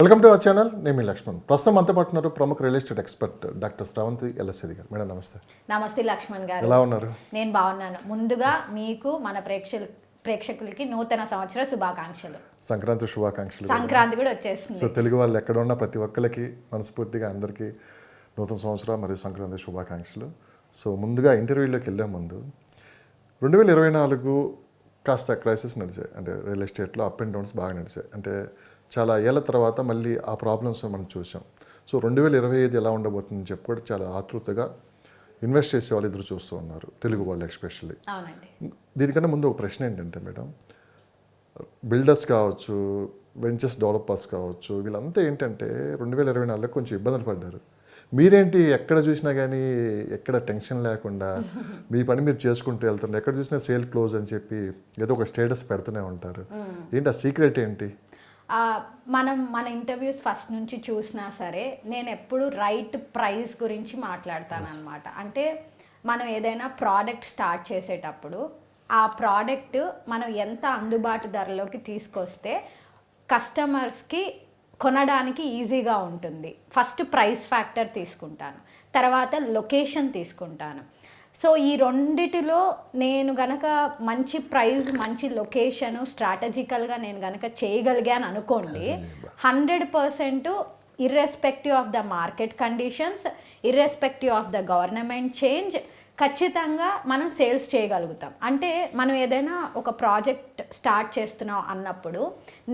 Welcome to our channel. నేను మీ లక్ష్మణ్. ప్రస్తుతం అంతా పట్టున్నారు ప్రముఖ real estate expert doctor Sravanthi LSC గారు. మేడం నమస్తే. నమస్తే లక్ష్మణ్ గారు, ఎలా ఉన్నారు? నేను బాగున్నాను. ముందుగా మీకు మన ప్రేక్షకులకి నూతన సంవత్సర శుభాకాంక్షలు. సంక్రాంతి శుభాకాంక్షలు. సంక్రాంతి కూడా వచ్చేస్తుంది. సో తెలుగు వాళ్ళు ఎక్కడ ఉన్నా ప్రతి ఒక్కరికి మనస్ఫూర్తిగా అందరికీ నూతన సంవత్సరం మరియు సంక్రాంతి శుభాకాంక్షలు. సో ముందుగా ఇంటర్వ్యూలోకి వెళ్ళే ముందు 2024 కాస్త క్రైసిస్ నడిచాయి. అంటే రియల్ ఎస్టేట్లో అప్ అండ్ డౌన్స్ బాగా నడిచాయి. అంటే చాలా ఏళ్ళ తర్వాత మళ్ళీ ఆ ప్రాబ్లమ్స్ మనం చూసాం. సో 2025 ఎలా ఉండబోతుందని చెప్పి కూడా చాలా ఆతృతగా ఇన్వెస్ట్ చేసే వాళ్ళు ఎదురు చూస్తూ ఉన్నారు, తెలుగు వాళ్ళు ఎస్పెషల్లీ. దీనికన్నా ముందు ఒక ప్రశ్న ఏంటంటే మేడం, బిల్డర్స్ కావచ్చు, వెంచర్స్ డెవలపర్స్ కావచ్చు, వీళ్ళంతా ఏంటంటే 2024లో కొంచెం ఇబ్బందులు పడ్డారు. మీరేంటి ఎక్కడ చూసినా కానీ ఎక్కడ టెన్షన్ లేకుండా మీ పని మీరు చేసుకుంటూ వెళ్తున్నారు, ఎక్కడ చూసినా సేల్ క్లోజ్ అని చెప్పి ఏదో ఒక స్టేటస్ పెడుతూనే ఉంటారు. ఏంటి ఆ సీక్రెట్ ఏంటి? మన ఇంటర్వ్యూస్ ఫస్ట్ నుంచి చూసినా సరే నేను ఎప్పుడు రైట్ ప్రైస్ గురించి మాట్లాడతాను అనమాట. అంటే మనం ఏదైనా ప్రోడక్ట్ స్టార్ట్ చేసేటప్పుడు ఆ ప్రోడక్ట్ మనం ఎంత అందుబాటు ధరలోకి తీసుకొస్తే కస్టమర్స్కి కొనడానికి ఈజీగా ఉంటుంది. ఫస్ట్ ప్రైస్ ఫ్యాక్టర్ తీసుకుంటాను, తర్వాత లొకేషన్ తీసుకుంటాను. సో ఈ రెండిటిలో నేను గనక మంచి ప్రైస్, మంచి లొకేషను, స్ట్రాటజికల్గా నేను గనక చేయగలిగాను అనుకోండి, 100% irrespective of the market conditions, irrespective of the government change, ఖచ్చితంగా మనం సేల్స్ చేయగలుగుతాం. అంటే మనం ఏదైనా ఒక ప్రాజెక్ట్ స్టార్ట్ చేస్తున్నాం అన్నప్పుడు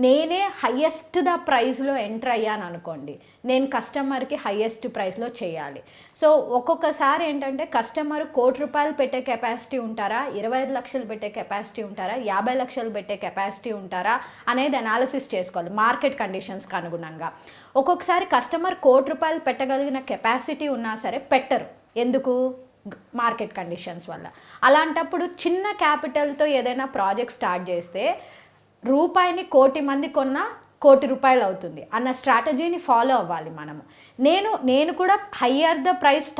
నేనే హయ్యెస్ట్ ద ప్రైస్లో ఎంటర్ అయ్యాను అనుకోండి, నేను కస్టమర్కి హయ్యెస్ట్ ప్రైస్లో చేయాలి. సో ఒక్కొక్కసారి ఏంటంటే కస్టమర్ ₹1,00,00,000 పెట్టే కెపాసిటీ ఉంటారా, 25 లక్షలు పెట్టే కెపాసిటీ ఉంటారా, 50 లక్షలు పెట్టే కెపాసిటీ ఉంటారా అనేది అనాలిసిస్ చేసుకోవాలి మార్కెట్ కండిషన్స్కి అనుగుణంగా. ఒక్కొక్కసారి కస్టమర్ ₹1,00,00,000 పెట్టగలిగిన కెపాసిటీ ఉన్నా సరే పెట్టరు. ఎందుకు? మార్కెట్ కండిషన్స్ వల్ల. అలాంటప్పుడు చిన్న క్యాపిటల్తో ఏదైనా ప్రాజెక్ట్ స్టార్ట్ చేస్తే రూపాయిని 1,00,00,000 మంది కొన్నా ₹1,00,00,000 అవుతుంది అన్న స్ట్రాటజీని ఫాలో అవ్వాలి మనము. నేను కూడా హయ్యర్ ద ప్రైస్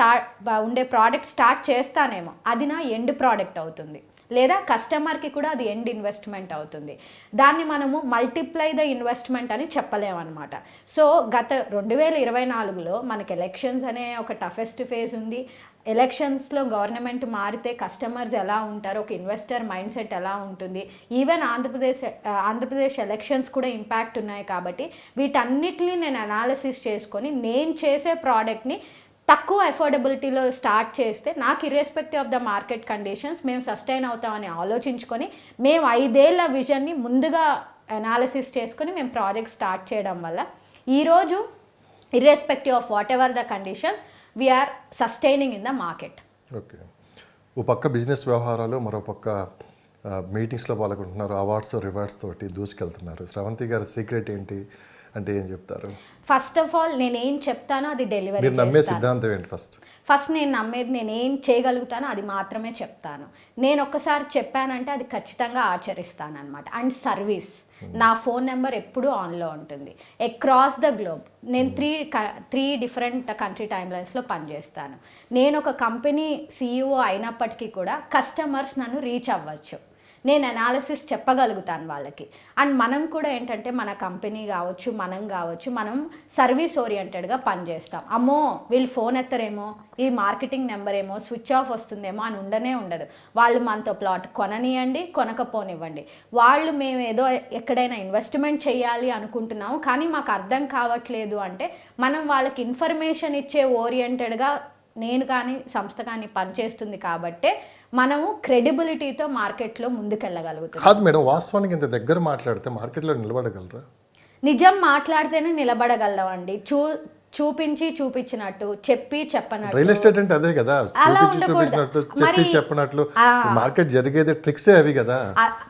ఉండే ప్రోడక్ట్ స్టార్ట్ చేస్తానేమో, అది నా ఎండ్ ప్రోడక్ట్ అవుతుంది, లేదా కస్టమర్కి కూడా అది ఎండ్ ఇన్వెస్ట్మెంట్ అవుతుంది. దాన్ని మనము మల్టిప్లై ద ఇన్వెస్ట్మెంట్ అని చెప్పలేమన్నమాట. సో గత 2024లో మనకి ఎలక్షన్స్ అనే ఒక టఫెస్ట్ ఫేజ్ ఉంది. ఎలక్షన్స్లో గవర్నమెంట్ మారితే కస్టమర్స్ ఎలా ఉంటారు, ఒక ఇన్వెస్టర్ మైండ్ సెట్ ఎలా ఉంటుంది, ఈవెన్ ఆంధ్రప్రదేశ్ ఎలక్షన్స్ కూడా ఇంపాక్ట్ ఉన్నాయి. కాబట్టి వీటన్నిటిని నేను అనాలిసిస్ చేసుకొని నేను చేసే ప్రోడక్ట్ని తక్కువ అఫోర్డబిలిటీలో స్టార్ట్ చేస్తే నాకు irrespective of the market conditions మేము సస్టైన్ అవుతామని ఆలోచించుకొని మేము 5 ఏళ్ల విజన్ని ముందుగా అనాలిసిస్ చేసుకొని మేము ప్రాజెక్ట్ స్టార్ట్ చేయడం వల్ల ఈరోజు irrespective of whatever the conditions we are sustaining in the market. Okay, ఓ పక్క బిజినెస్ వ్యవహారాలు, మరో పక్క మీటింగ్స్లో పాల్గొంటున్నారు, అవార్డ్స్ రివార్డ్స్ తోటి దూసుకెళ్తున్నారు. శ్రవంతి గారి సీక్రెట్ ఏంటి అంటే ఏం చెప్తారు? ఫస్ట్ ఆఫ్ ఆల్ నేనేం చెప్తానో అది డెలివరీ నమ్మే సిద్ధాంతం ఏంటి? ఫస్ట్ నేను నమ్మేది నేనేం చేయగలుగుతానో అది మాత్రమే చెప్తాను. నేను ఒక్కసారి చెప్పానంటే అది ఖచ్చితంగా ఆచరిస్తాను అనమాట. అండ్ సర్వీస్, నా ఫోన్ నెంబర్ ఎప్పుడూ ఆన్లో ఉంటుంది అక్రాస్ ద గ్లోబ్. నేను త్రీ డిఫరెంట్ కంట్రీ టైమ్ లైన్స్లో పనిచేస్తాను. నేను ఒక కంపెనీ CEO అయినప్పటికీ కూడా కస్టమర్స్ నన్ను రీచ్ అవ్వచ్చు, నేను అనాలిసిస్ చెప్పగలుగుతాను వాళ్ళకి. అండ్ మనం కూడా ఏంటంటే మన కంపెనీ కావచ్చు, మనం సర్వీస్ ఓరియంటెడ్గా పనిచేస్తాం. అమ్మో వీళ్ళు ఫోన్ ఎత్తరేమో, ఈ మార్కెటింగ్ నెంబర్ ఏమో స్విచ్ ఆఫ్ వస్తుందేమో అని ఉండదు. వాళ్ళు మనతో ప్లాట్ కొననియండి, కొనకపోనివ్వండి, వాళ్ళు మేము ఏదో ఎక్కడైనా ఇన్వెస్ట్మెంట్ చేయాలి అనుకుంటున్నాము కానీ మాకు అర్థం కావట్లేదు అంటే మనం వాళ్ళకి ఇన్ఫర్మేషన్ ఇచ్చే ఓరియంటెడ్గా నేను కానీ సంస్థ కానీ పనిచేస్తుంది. కాబట్టే మనము క్రెడిబిలిటీతో మార్కెట్లో ముందుకెళ్ళగలుగుతాం. కాదు మేడం, వాస్తవానికి ఇంత దగ్గర మాట్లాడితే మార్కెట్లో నిలబడగలరా? నిజం మాట్లాడితేనే నిలబడగలం అండి. చూపించినట్టు, చెప్పనట్టు. రియల్ ఎస్టేట్ అంటే అదే కదా, చూపించినట్టు, చెప్పినట్లు. మార్కెట్ జరిగేది ట్రిక్సే అవి కదా.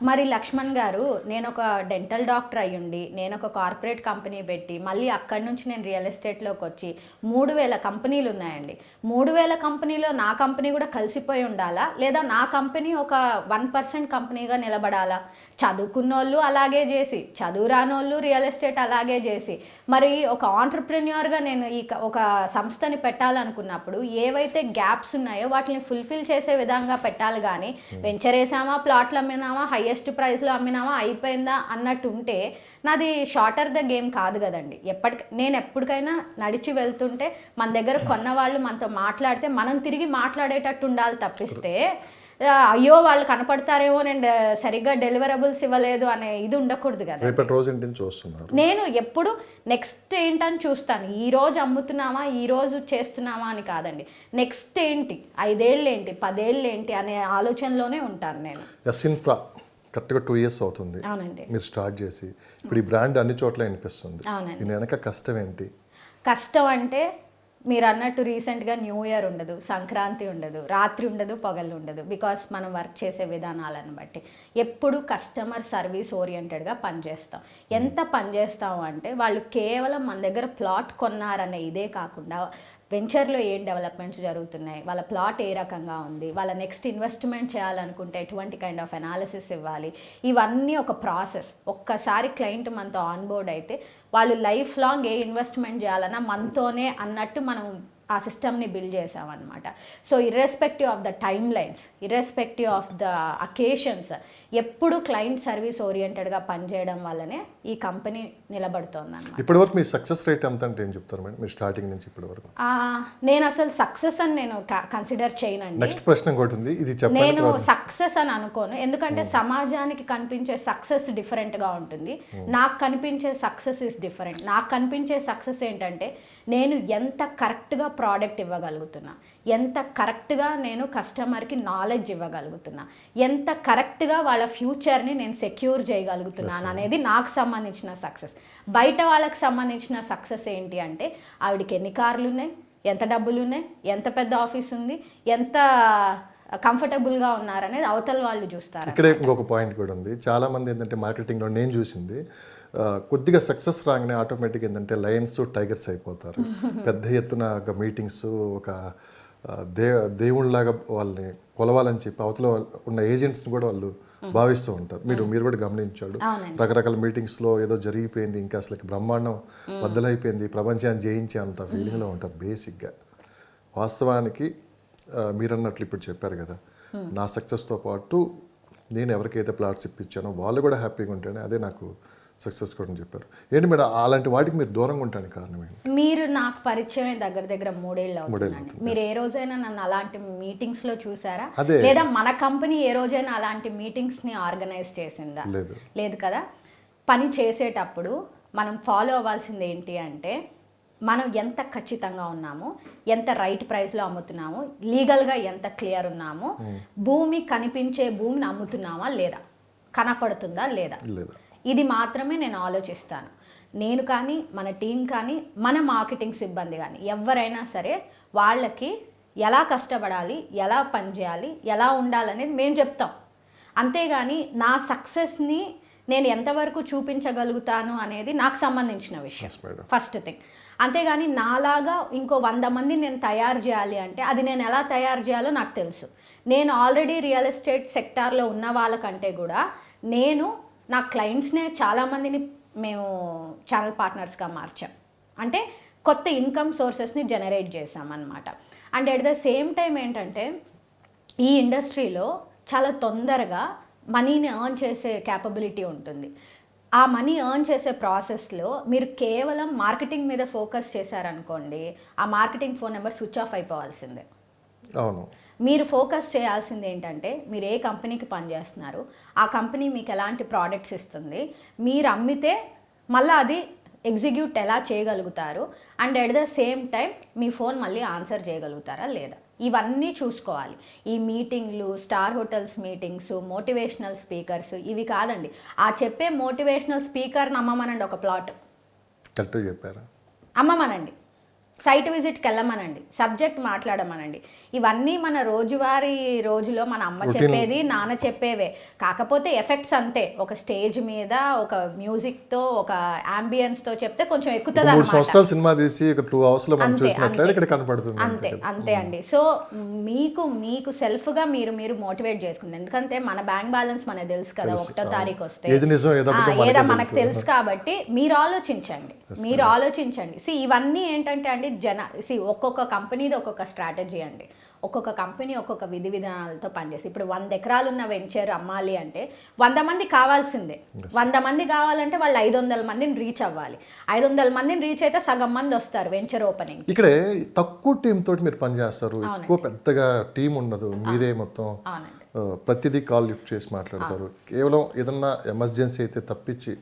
మరి లక్ష్మణ్ గారు, నేను ఒక డెంటల్ డాక్టర్ అయ్యుండి, నేను ఒక కార్పొరేట్ కంపెనీ పెట్టి మళ్ళీ అక్కడి నుంచి నేను రియల్ ఎస్టేట్లోకి వచ్చి 3,000 కంపెనీలు ఉన్నాయండి. 3,000 కంపెనీలో నా కంపెనీ కూడా కలిసిపోయి ఉండాలా, లేదా నా కంపెనీ ఒక 1% కంపెనీగా నిలబడాలా? చదువుకున్నోళ్ళు అలాగే చేసి, చదువు రానోళ్ళు రియల్ ఎస్టేట్ అలాగే చేసి, మరి ఒక ఆంటర్ప్రెన్యూర్గా నేను ఒక సంస్థని పెట్టాలనుకున్నప్పుడు ఏవైతే గ్యాప్స్ ఉన్నాయో వాటిని ఫుల్ఫిల్ చేసే విధంగా పెట్టాలి కానీ వెంచర్ వేసామా, ప్లాట్లు అమ్మినామా, హైయెస్ట్ ప్రైస్లో అమ్మినామా, అయిపోయిందా అన్నట్టు ఉంటే నాది షార్టర్ ద గేమ్ కాదు కదండి. నేను ఎప్పటికైనా నడిచి వెళ్తుంటే మన దగ్గర కొన్న వాళ్ళు మనతో మాట్లాడితే మనం తిరిగి మాట్లాడేటట్టు ఉండాలి తప్పిస్తే అయ్యో వాళ్ళు కనపడతారేమో నేను సరిగ్గా డెలివరబుల్స్ ఇవ్వలేదు అనే ఇది ఉండకూడదు కదా. రేపటి రోజు ఏంటని చూస్తున్నారు. నేను ఎప్పుడు నెక్స్ట్ ఏంటని చూస్తాను. ఈ రోజు అమ్ముతున్నామా, ఈ రోజు చేస్తున్నామా అని కాదండి, నెక్స్ట్ ఏంటి, 5 ఏళ్ళు ఏంటి, 10 ఏళ్ళు ఏంటి అనే ఆలోచనలోనే ఉంటాను నేను. యసిన్ఫ్రా కరెక్ట్గా 2 years అవుతుంది అవునండి. మీరు స్టార్ట్ చేసి. ఇప్పుడు ఈ బ్రాండ్ అన్ని చోట్ల వినిపిస్తుంది. అవునండి. దీని వెనక కష్టం ఏంటి? కష్టం అంటే మీరు అన్నట్టు రీసెంట్గా న్యూ ఇయర్ ఉండదు, సంక్రాంతి ఉండదు, రాత్రి ఉండదు, పగలు ఉండదు. బికాస్ మనం వర్క్ చేసే విధానాలను బట్టి ఎప్పుడు కస్టమర్ సర్వీస్ ఓరియంటెడ్గా పనిచేస్తాం. ఎంత పనిచేస్తాం అంటే వాళ్ళు కేవలం మన దగ్గర ప్లాట్ కొన్నారనే ఇదే కాకుండా వెంచర్లో ఏం డెవలప్మెంట్స్ జరుగుతున్నాయి, వాళ్ళ ప్లాట్ ఏ రకంగా ఉంది, వాళ్ళ నెక్స్ట్ ఇన్వెస్ట్మెంట్ చేయాలనుకుంటే ఎటువంటి కైండ్ ఆఫ్ అనాలిసిస్ ఇవ్వాలి, ఇవన్నీ ఒక ప్రాసెస్. ఒక్కసారి క్లయింట్ మనతో ఆన్బోర్డ్ అయితే వాళ్ళు లైఫ్ లాంగ్ ఏ ఇన్వెస్ట్మెంట్ చేయాలన్నా మనతోనే అన్నట్టు మనం ఆ సిస్టమ్ని బిల్డ్ చేసామన్నమాట. So irrespective of the time lines, irrespective of the occasions, ఎప్పుడు క్లయింట్ సర్వీస్ ఓరియంటెడ్గా పనిచేయడం వల్లనే ఈ కంపెనీ నిలబడుతోంది అన్నమాట. ఇప్పటి వరకు మీ సక్సెస్ రేట్ ఎంత అంటే ఏం చెప్తారు మేడం, మీరు స్టార్టింగ్ నుంచి ఇప్పటి వరకు? నేను అసలు సక్సెస్ అని నేను కన్సిడర్ చేయనండి. నెక్స్ట్ ప్రశ్న ఇంకోటి ఉంది, ఇది చెప్పండి. నేను సక్సెస్ అని అనుకోను, ఎందుకంటే సమాజానికి కనిపించే సక్సెస్ డిఫరెంట్గా ఉంటుంది. నాకు కనిపించే సక్సెస్ ఇస్ డిఫరెంట్. నాకు కనిపించే సక్సెస్ ఏంటంటే నేను ఎంత కరెక్ట్గా ప్రోడక్ట్ ఇవ్వగలుగుతున్నా, ఎంత కరెక్ట్గా నేను కస్టమర్కి నాలెడ్జ్ ఇవ్వగలుగుతున్నా, ఎంత కరెక్ట్గా వాళ్ళ ఫ్యూచర్ని నేను సెక్యూర్ చేయగలుగుతున్నాను అనేది నాకు సంబంధించిన సక్సెస్. బయట వాళ్ళకి సంబంధించిన సక్సెస్ ఏంటి అంటే ఆవిడకి ఎన్ని కార్లు ఉన్నాయి, ఎంత డబ్బులు ఉన్నాయి, ఎంత పెద్ద ఆఫీస్ ఉంది, ఎంత కంఫర్టబుల్గా ఉన్నారనేది అవతల వాళ్ళు చూస్తారు. ఇక్కడే ఇంకొక పాయింట్ కూడా ఉంది. చాలామంది ఏంటంటే మార్కెటింగ్లో నేను చూసింది కొద్దిగా సక్సెస్ రాగానే ఆటోమేటిక్ ఏంటంటే లయన్స్ టైగర్స్ అయిపోతారు. పెద్ద ఎత్తున ఒక మీటింగ్స్, ఒక దేవుళ్ళలాగా వాళ్ళని కొలవాలని చెప్పి అవతల ఉన్న ఏజెంట్స్ని కూడా వాళ్ళు భావిస్తూ ఉంటారు. మీరు కూడా గమనించాడు, రకరకాల మీటింగ్స్లో ఏదో జరిగిపోయింది, ఇంకా అసలు బ్రహ్మాండం బద్దలైపోయింది, ప్రపంచాన్ని జయించే అంత ఫీలింగ్లో ఉంటారు. బేసిక్గా వాస్తవానికి మీరన్నట్లు ఇప్పుడు చెప్పారు కదా, నా సక్సెస్తో పాటు నేను ఎవరికైతే ప్లాట్స్ ఇప్పించానో వాళ్ళు కూడా హ్యాపీగా ఉంటేనే అదే నాకు సక్సెస్ కూడా చెప్పారు. ఏంటి మేడం అలాంటి వాటికి మీరు దూరంగా ఉంటానికి కారణం ఏంటి? మీరు నాకు పరిచయం దగ్గర 3 ఏళ్ళు అవుతుందండి. మీరు ఏ రోజైనా నన్ను అలాంటి మీటింగ్స్లో చూసారా? లేదా మన కంపెనీ ఏ రోజైనా అలాంటి మీటింగ్స్ని ఆర్గనైజ్ చేసిందా? లేదు కదా. పని చేసేటప్పుడు మనం ఫాలో అవ్వాల్సింది ఏంటి అంటే మనం ఎంత ఖచ్చితంగా ఉన్నాము, ఎంత రైట్ ప్రైస్లో అమ్ముతున్నాము, లీగల్గా ఎంత క్లియర్ ఉన్నాము, భూమి కనిపించే భూమిని అమ్ముతున్నామా లేదా, కనపడుతుందా లేదా, ఇది మాత్రమే నేను ఆలోచిస్తాను. నేను కానీ, మన టీం కానీ, మన మార్కెటింగ్ సిబ్బంది కానీ ఎవరైనా సరే వాళ్ళకి ఎలా కష్టపడాలి, ఎలా పనిచేయాలి, ఎలా ఉండాలనేది మేము చెప్తాం. అంతేగాని నా సక్సెస్ని నేను ఎంతవరకు చూపించగలుగుతాను అనేది నాకు సంబంధించిన విషయం, ఫస్ట్ థింగ్. అంతేగాని నాలాగా ఇంకో 100 మందిని నేను తయారు చేయాలి అంటే అది నేను ఎలా తయారు చేయాలో నాకు తెలుసు. నేను ఆల్రెడీ రియల్ ఎస్టేట్ సెక్టార్లో ఉన్న వాళ్ళకంటే కూడా నేను నా క్లయింట్స్నే చాలామందిని మేము ఛానల్ పార్ట్నర్స్గా మార్చాం. అంటే కొత్త ఇన్కమ్ సోర్సెస్ని జనరేట్ చేసామన్నమాట. And at the same time ఏంటంటే ఈ ఇండస్ట్రీలో చాలా తొందరగా మనీని ఎర్న్ చేసే క్యాపబిలిటీ ఉంటుంది. ఆ మనీ ఎర్న్ చేసే ప్రాసెస్లో మీరు కేవలం మార్కెటింగ్ మీద ఫోకస్ చేశారనుకోండి, ఆ marketing phone number switch off అయిపోవాల్సిందే. అవును. మీరు ఫోకస్ చేయాల్సింది ఏంటంటే మీరు ఏ కంపెనీకి పనిచేస్తున్నారు, ఆ కంపెనీ మీకు ఎలాంటి ప్రోడక్ట్స్ ఇస్తుంది, మీరు అమ్మితే మళ్ళీ అది ఎగ్జిక్యూట్ ఎలా చేయగలుగుతారు, and at the same time me phone మళ్ళీ ఆన్సర్ చేయగలుగుతారా లేదా, ఇవన్నీ చూసుకోవాలి. ఈ మీటింగ్లు, star hotels meetings, motivational speakers ఇవి కాదండి. ఆ చెప్పే మోటివేషనల్ స్పీకర్ని అమ్మమనండి, ఒక ప్లాట్ కరెక్ట్గా చెప్పారా, అమ్మమనండి. Site విజిట్కి వెళ్ళమనండి, subject మాట్లాడమనండి. ఇవన్నీ మన రోజువారీ రోజులో మన అమ్మ చెప్పేది, నాన్న చెప్పేవే. కాకపోతే ఎఫెక్ట్స్ అంతే, ఒక స్టేజ్ మీద ఒక మ్యూజిక్తో ఒక తో చెప్తే కొంచెం ఎక్కుతుంది 3 సంవత్సరాలు సినిమా తీసి ఒక 2 అవర్స్ లో మనం చూసినట్లయితే ఇక్కడ కనపడుతుంది. అంతే అండి. సో మీకు సెల్ఫ్గా మీరు మోటివేట్ చేసుకుంది. ఎందుకంటే మన బ్యాంక్ బ్యాలెన్స్ మనకు తెలుసు కదా, 1వ తారీఖు వస్తే ఏదో మనకు తెలుసు. కాబట్టి మీరు ఆలోచించండి. ఇవన్నీ ఏంటంటే అండి ఒక్కొక్క కంపెనీది ఒక్కొక్క స్ట్రాటజీ అండి. ఒక్కొక్క కంపెనీ ఒక్కొక్క విధి విధానాలతో పనిచేసి, ఇప్పుడు 100 ఎకరాలు ఉన్న వెంచర్ అమ్మాలి అంటే 100 మంది కావాల్సిందే. 100 మంది కావాలంటే వాళ్ళు 500 మందిని రీచ్ అవ్వాలి. 500 మందిని రీచ్ అయితే సగం మంది వస్తారు వెంచర్ ఓపెనింగ్. ఇక్కడ తక్కువ టీం తోటి మీరు పనిచేస్తారు, ఎక్కువ పెద్దగా టీం ఉండదు, మీరే మొత్తం ప్రతిదీ కాల్ లిఫ్ట్ చేసి మాట్లాడతారు. కేవలం ఏదన్నా ఎమర్జెన్సీ అయితే తప్పించి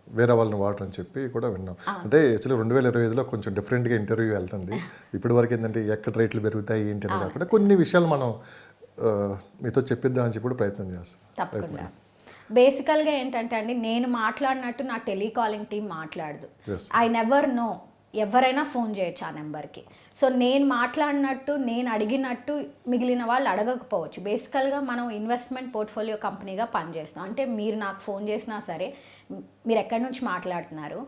వేరే వాళ్ళని వాడరు అని చెప్పి కూడా విన్నాం. అంటే యాక్చువల్లీ 2025లో కొంచెం డిఫరెంట్గా ఇంటర్వ్యూ వెళ్తుంది. ఇప్పటి వరకు ఏంటంటే ఎక్కడ రేట్లు పెరుగుతాయి ఏంటి అని కాకుండా కొన్ని విషయాలు మనం మీతో చెప్పిద్దామని చెప్పి ప్రయత్నం చేస్తాం. తప్పకుండా. బేసికల్గా ఏంటంటే అండి, నేను మాట్లాడినట్టు నా టెలికాలింగ్ టీం మాట్లాడదు. ఐ నెవర్ నో, ఎవరైనా ఫోన్ చేయొచ్చు ఆ నెంబర్కి. సో నేను మాట్లాడినట్టు, నేను అడిగినట్టు మిగిలిన వాళ్ళు అడగకపోవచ్చు. బేసికల్గా మనం ఇన్వెస్ట్మెంట్ పోర్ట్ఫోలియో కంపెనీగా పనిచేస్తాం. అంటే మీరు నాకు ఫోన్ చేసినా సరే, మీరు ఎక్కడి నుంచి మాట్లాడుతున్నారు,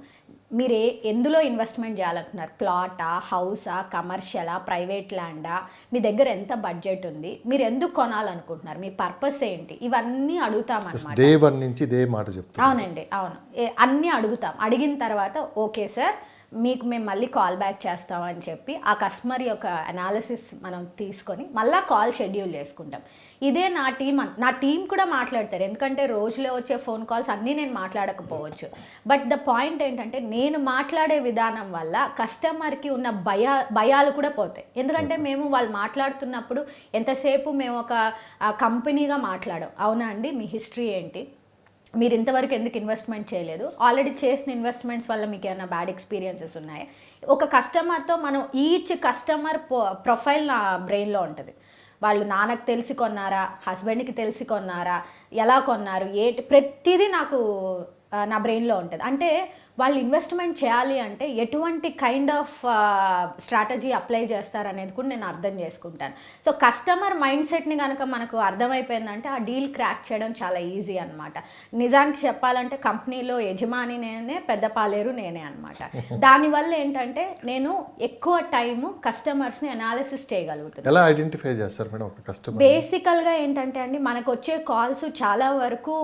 మీరు ఎందులో ఇన్వెస్ట్మెంట్ చేయాలనుకుంటున్నారు, ప్లాటా, హౌసా, కమర్షియలా, ప్రైవేట్ ల్యాండా, మీ దగ్గర ఎంత బడ్జెట్ ఉంది, మీరు ఎందుకు కొనాలనుకుంటున్నారు, మీ పర్పస్ ఏంటి, ఇవన్నీ అడుగుతామన్నమాట. డే 1 నుంచి ఇదే మాట చెప్తాం. అవునండి, అవును. అన్నీ అడుగుతాం. అడిగిన తర్వాత ఓకే సార్, మీకు మేము మళ్ళీ కాల్ బ్యాక్ చేస్తామని చెప్పి ఆ కస్టమర్ యొక్క అనాలిసిస్ మనం తీసుకొని మళ్ళీ కాల్ షెడ్యూల్ చేసుకుంటాం. ఇదే నా టీం కూడా మాట్లాడతారు. ఎందుకంటే రోజులో వచ్చే ఫోన్ కాల్స్ అన్నీ నేను మాట్లాడకపోవచ్చు. బట్ ద పాయింట్ ఏంటంటే, నేను మాట్లాడే విధానం వల్ల కస్టమర్కి ఉన్న భయాలు కూడా పోతాయి. ఎందుకంటే మేము వాళ్ళు మాట్లాడుతున్నప్పుడు ఎంతసేపు మేము ఒక కంపెనీగా మాట్లాడాం. అవునా అండి, మీ హిస్టరీ ఏంటి, మీరు ఇంతవరకు ఎందుకు ఇన్వెస్ట్మెంట్ చేయలేదు, ఆల్రెడీ చేసిన ఇన్వెస్ట్మెంట్స్ వల్ల మీకు ఏమైనా బ్యాడ్ ఎక్స్పీరియన్సెస్ ఉన్నాయా. ఒక కస్టమర్తో మనం ఈచ్ కస్టమర్ ప్రొఫైల్ నా బ్రెయిన్లో ఉంటుంది. వాళ్ళు నాన్నకు తెలిసి కొన్నారా, హస్బెండ్కి తెలిసి కొన్నారా, ఎలా కొన్నారు, ప్రతిదీ నాకు నా బ్రెయిన్లో ఉంటుంది. అంటే వాళ్ళు ఇన్వెస్ట్మెంట్ చేయాలి అంటే ఎటువంటి కైండ్ ఆఫ్ స్ట్రాటజీ అప్లై చేస్తారనేది కూడా నేను అర్థం చేసుకుంటాను. సో కస్టమర్ మైండ్ సెట్ని కనుక మనకు అర్థమైపోయిందంటే ఆ డీల్ క్రాక్ చేయడం చాలా ఈజీ అనమాట. నిజానికి చెప్పాలంటే కంపెనీలో యజమాని నేనే, పెద్ద పాలేరు నేనే అనమాట. దానివల్ల ఏంటంటే నేను ఎక్కువ టైము కస్టమర్స్ని అనాలిసిస్ చేయగలుగుతాను. ఎలా ఐడెంటిఫై చేస్తారు మేడం ఒక కస్టమర్? బేసికల్గా ఏంటంటే అండి, మనకు వచ్చే కాల్స్ చాలా వరకు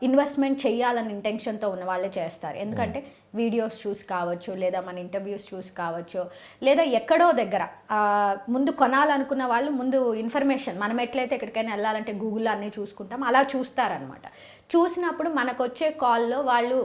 ఇన్వెస్ట్మెంట్ చేయాలని ఇంటెన్షన్తో ఉన్న వాళ్ళే చేస్తారు. ఎందుకంటే వీడియోస్ చూసి కావచ్చు, లేదా మన ఇంటర్వ్యూస్ చూసి కావచ్చు, లేదా ఎక్కడో దగ్గర ముందు కొనాలనుకున్న వాళ్ళు ముందు ఇన్ఫర్మేషన్, మనం ఎట్లయితే ఎక్కడికైనా వెళ్ళాలంటే గూగుల్లో అన్నీ చూసుకుంటాం, అలా చూస్తారనమాట. చూసినప్పుడు మనకు వచ్చే కాల్లో వాళ్ళు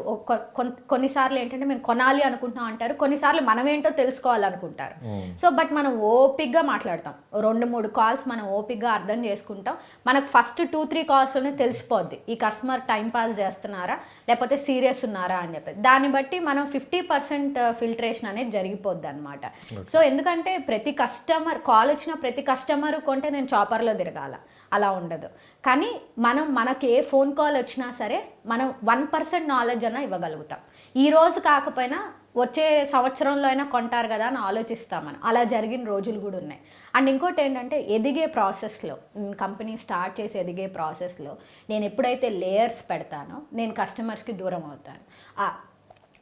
కొన్నిసార్లు ఏంటంటే మేము కొనాలి అనుకుంటున్నాం అంటారు, కొన్నిసార్లు మనమేంటో తెలుసుకోవాలనుకుంటారు. సో బట్ మనం ఓపిక్గా మాట్లాడతాం. 2-3 కాల్స్ మనం ఓపిక్గా అర్థం చేసుకుంటాం. మనకు ఫస్ట్ 2-3 కాల్స్లోనే తెలిసిపోద్ది ఈ కస్టమర్ టైం పాస్ చేస్తున్నారా లేకపోతే సీరియస్ ఉన్నారా అని చెప్పి. దాన్ని బట్టి మనం 50% ఫిల్టరేషన్ అనేది జరిగిపోద్ది అనమాట. సో ఎందుకంటే ప్రతి కస్టమర్ కాల్ వచ్చిన ప్రతి కస్టమర్ కొంటే నేను చాపర్లో తిరగాల, అలా ఉండదు. కానీ మనకి ఏ ఫోన్ కాల్ వచ్చినా సరే మనం 1% నాలెడ్జ్ అన్నా ఇవ్వగలుగుతాం. ఈ రోజు కాకపోయినా వచ్చే సంవత్సరంలో అయినా కొంటారు కదా అని ఆలోచిస్తామని. అలా జరిగిన రోజులు కూడా ఉన్నాయి. అండ్ ఇంకోటి ఏంటంటే, ఎదిగే ప్రాసెస్లో, కంపెనీ స్టార్ట్ చేసి ఎదిగే ప్రాసెస్లో నేను ఎప్పుడైతే లేయర్స్ పెడతానో నేను కస్టమర్స్కి దూరం అవుతాను.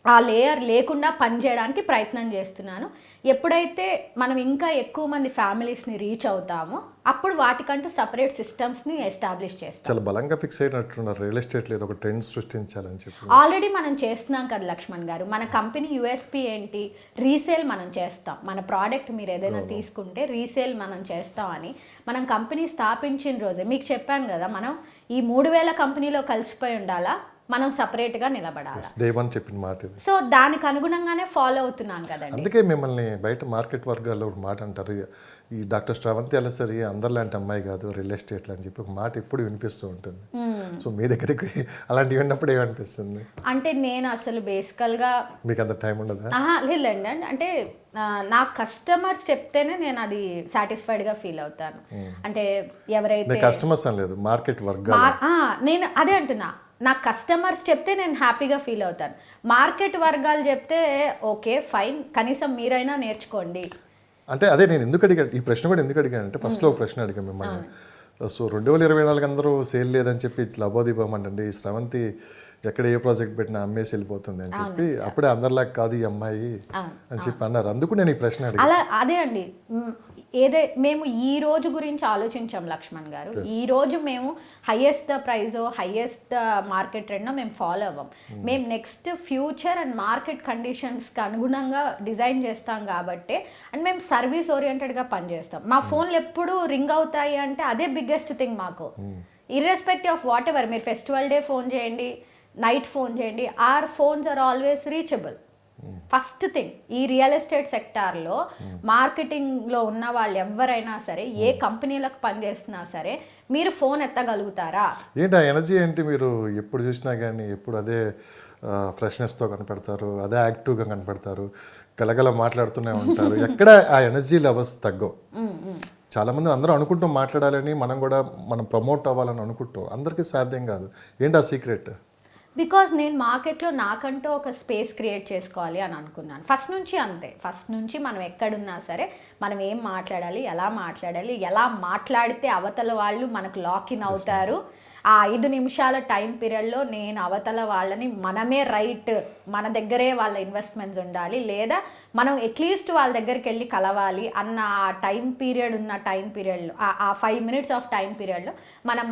ఆ లేయర్ లేకుండా పనిచేయడానికి ప్రయత్నం చేస్తున్నాను. ఎప్పుడైతే మనం ఇంకా ఎక్కువ మంది ఫ్యామిలీస్ని రీచ్ అవుతామో అప్పుడు వాటికంటూ సపరేట్ సిస్టమ్స్ని ఎస్టాబ్లిష్ చేస్తాం. చాలా బలంగా ఫిక్స్ అయినట్టున్నారు రియల్ ఎస్టేట్ లేదు ఒక ట్రెండ్ సృష్టించాలని చెప్పి. ఆల్రెడీ మనం చేస్తున్నాం కదా లక్ష్మణ్ గారు. మన కంపెనీ యూఎస్పీ ఏంటి, రీసేల్ మనం చేస్తాం. మన ప్రోడక్ట్ మీరు ఏదైనా తీసుకుంటే రీసేల్ మనం చేస్తామని మనం కంపెనీ స్థాపించిన రోజే మీకు చెప్పాను కదా, మనం ఈ 3000 కంపెనీలో కలిసిపోయి ఉండాలా, మనం సపరేట్గా నిలబడాలి. డే 1 చెప్పిన మాట ఇది. సో దానికి అనుగుణంగానే ఫాలో అవుతున్నాను కదండి. అందుకే మిమ్మల్ని బయట మార్కెట్ వర్గాల్లో ఒక మాట అంటారు, ఈ డాక్టర్ శ్రవంతి అలసరి అందరిలాంటి అమ్మాయి కాదు రియల్ ఎస్టేట్లో అని చెప్పి ఒక మాట ఎప్పుడు వినిపిస్తూ ఉంటుంది. సో మీ దగ్గరికి అలాంటివి విన్నప్పుడు ఏమనిపిస్తుంది? అంటే నేను అసలు బేసికల్గా మీకు అంత టైం ఉండదా? లేదండి. అంటే నా కస్టమర్స్ చెప్తేనే నేను అది సాటిస్ఫైడ్గా ఫీల్ అవుతాను. అంటే ఎవరైతే కస్టమర్స్ అని లేదు, మార్కెట్ వర్గాలు. నేను అదే అంటున్నా, నా కస్టమర్స్ చెప్తే నేను హ్యాపీగా ఫీల్ అవుతాను. మార్కెట్ వర్గాలు చెప్తే ఓకే ఫైన్, కనీసం మీరైనా నేర్చుకోండి. అంటే అదే నేను ఎందుకు అడిగాను ఈ ప్రశ్న కూడా ఎందుకు అడిగాను అంటే ఫస్ట్లో ఒక ప్రశ్న అడిగాను మిమ్మల్ని. సో 2024 అందరూ సేల్ లేదని చెప్పి లబోదిబోమంటండి స్రవంతి ఎక్కడ ఏ ప్రాజెక్ట్ పెట్టినా అమ్మేసి వెళ్ళిపోతుంది అని చెప్పి అప్పుడే అందరిలాగా కాదు ఈ అమ్మాయి అని చెప్పి అన్నారు. అందుకు నేను ఈ ప్రశ్న అడిగాను. అలా అదే అండి, మేము ఈ రోజు గురించి ఆలోచించాం లక్ష్మణ్ గారు. ఈ రోజు మేము highest the price, highest the market trend మేము ఫాలో అవ్వం. మేము నెక్స్ట్ ఫ్యూచర్ అండ్ మార్కెట్ కండిషన్స్కి అనుగుణంగా డిజైన్ చేస్తాం కాబట్టి, అండ్ మేము సర్వీస్ ఓరియంటెడ్గా పనిచేస్తాం. మా ఫోన్లు ఎప్పుడు రింగ్ అవుతాయి అంటే అదే బిగ్గెస్ట్ థింగ్ మాకు. ఇర్రెస్పెక్టివ్ ఆఫ్ వాట్ ఎవర్, మీరు ఫెస్టివల్ డే ఫోన్ చేయండి, నైట్ ఫోన్ చేయండి, or phones are always reachable. First thing, ఈ రియల్ ఎస్టేట్ సెక్టార్లో మార్కెటింగ్లో ఉన్న వాళ్ళు ఎవరైనా సరే, ఏ కంపెనీలకు పనిచేస్తున్నా సరే, మీరు ఫోన్ ఎత్తగలుగుతారా? ఏంటి ఆ ఎనర్జీ ఏంటి? మీరు ఎప్పుడు చూసినా కానీ ఎప్పుడు అదే ఫ్రెష్నెస్తో కనపడతారు, అదే యాక్టివ్గా కనపడతారు, గలగల మాట్లాడుతూనే ఉంటారు. ఎక్కడ ఆ ఎనర్జీ లెవెల్స్ తగ్గవు. చాలామంది అందరూ అనుకుంటాం మాట్లాడాలని, మనం ప్రమోట్ అవ్వాలని అనుకుంటాం, అందరికీ సాధ్యం కాదు. ఏంటి ఆ సీక్రెట్? బికాజ్ నేను మార్కెట్లో నాకంటూ ఒక స్పేస్ క్రియేట్ చేసుకోవాలి అని అనుకున్నాను. ఫస్ట్ నుంచి అంతే. ఫస్ట్ నుంచి మనం ఎక్కడున్నా సరే మనం ఏం మాట్లాడాలి, ఎలా మాట్లాడితే అవతల వాళ్ళు మనకు లాకిన్ అవుతారు. ఆ 5 నిమిషాల టైం పీరియడ్లో నేను అవతల వాళ్ళని మనమే మన దగ్గరే వాళ్ళ ఇన్వెస్ట్మెంట్స్ ఉండాలి, లేదా మనం అట్లీస్ట్ వాళ్ళ దగ్గరికి వెళ్ళి కలవాలి అన్న ఆ టైం పీరియడ్ ఉన్న టైం పీరియడ్లో, ఆ 5 minutes ఆఫ్ టైం పీరియడ్లో మనం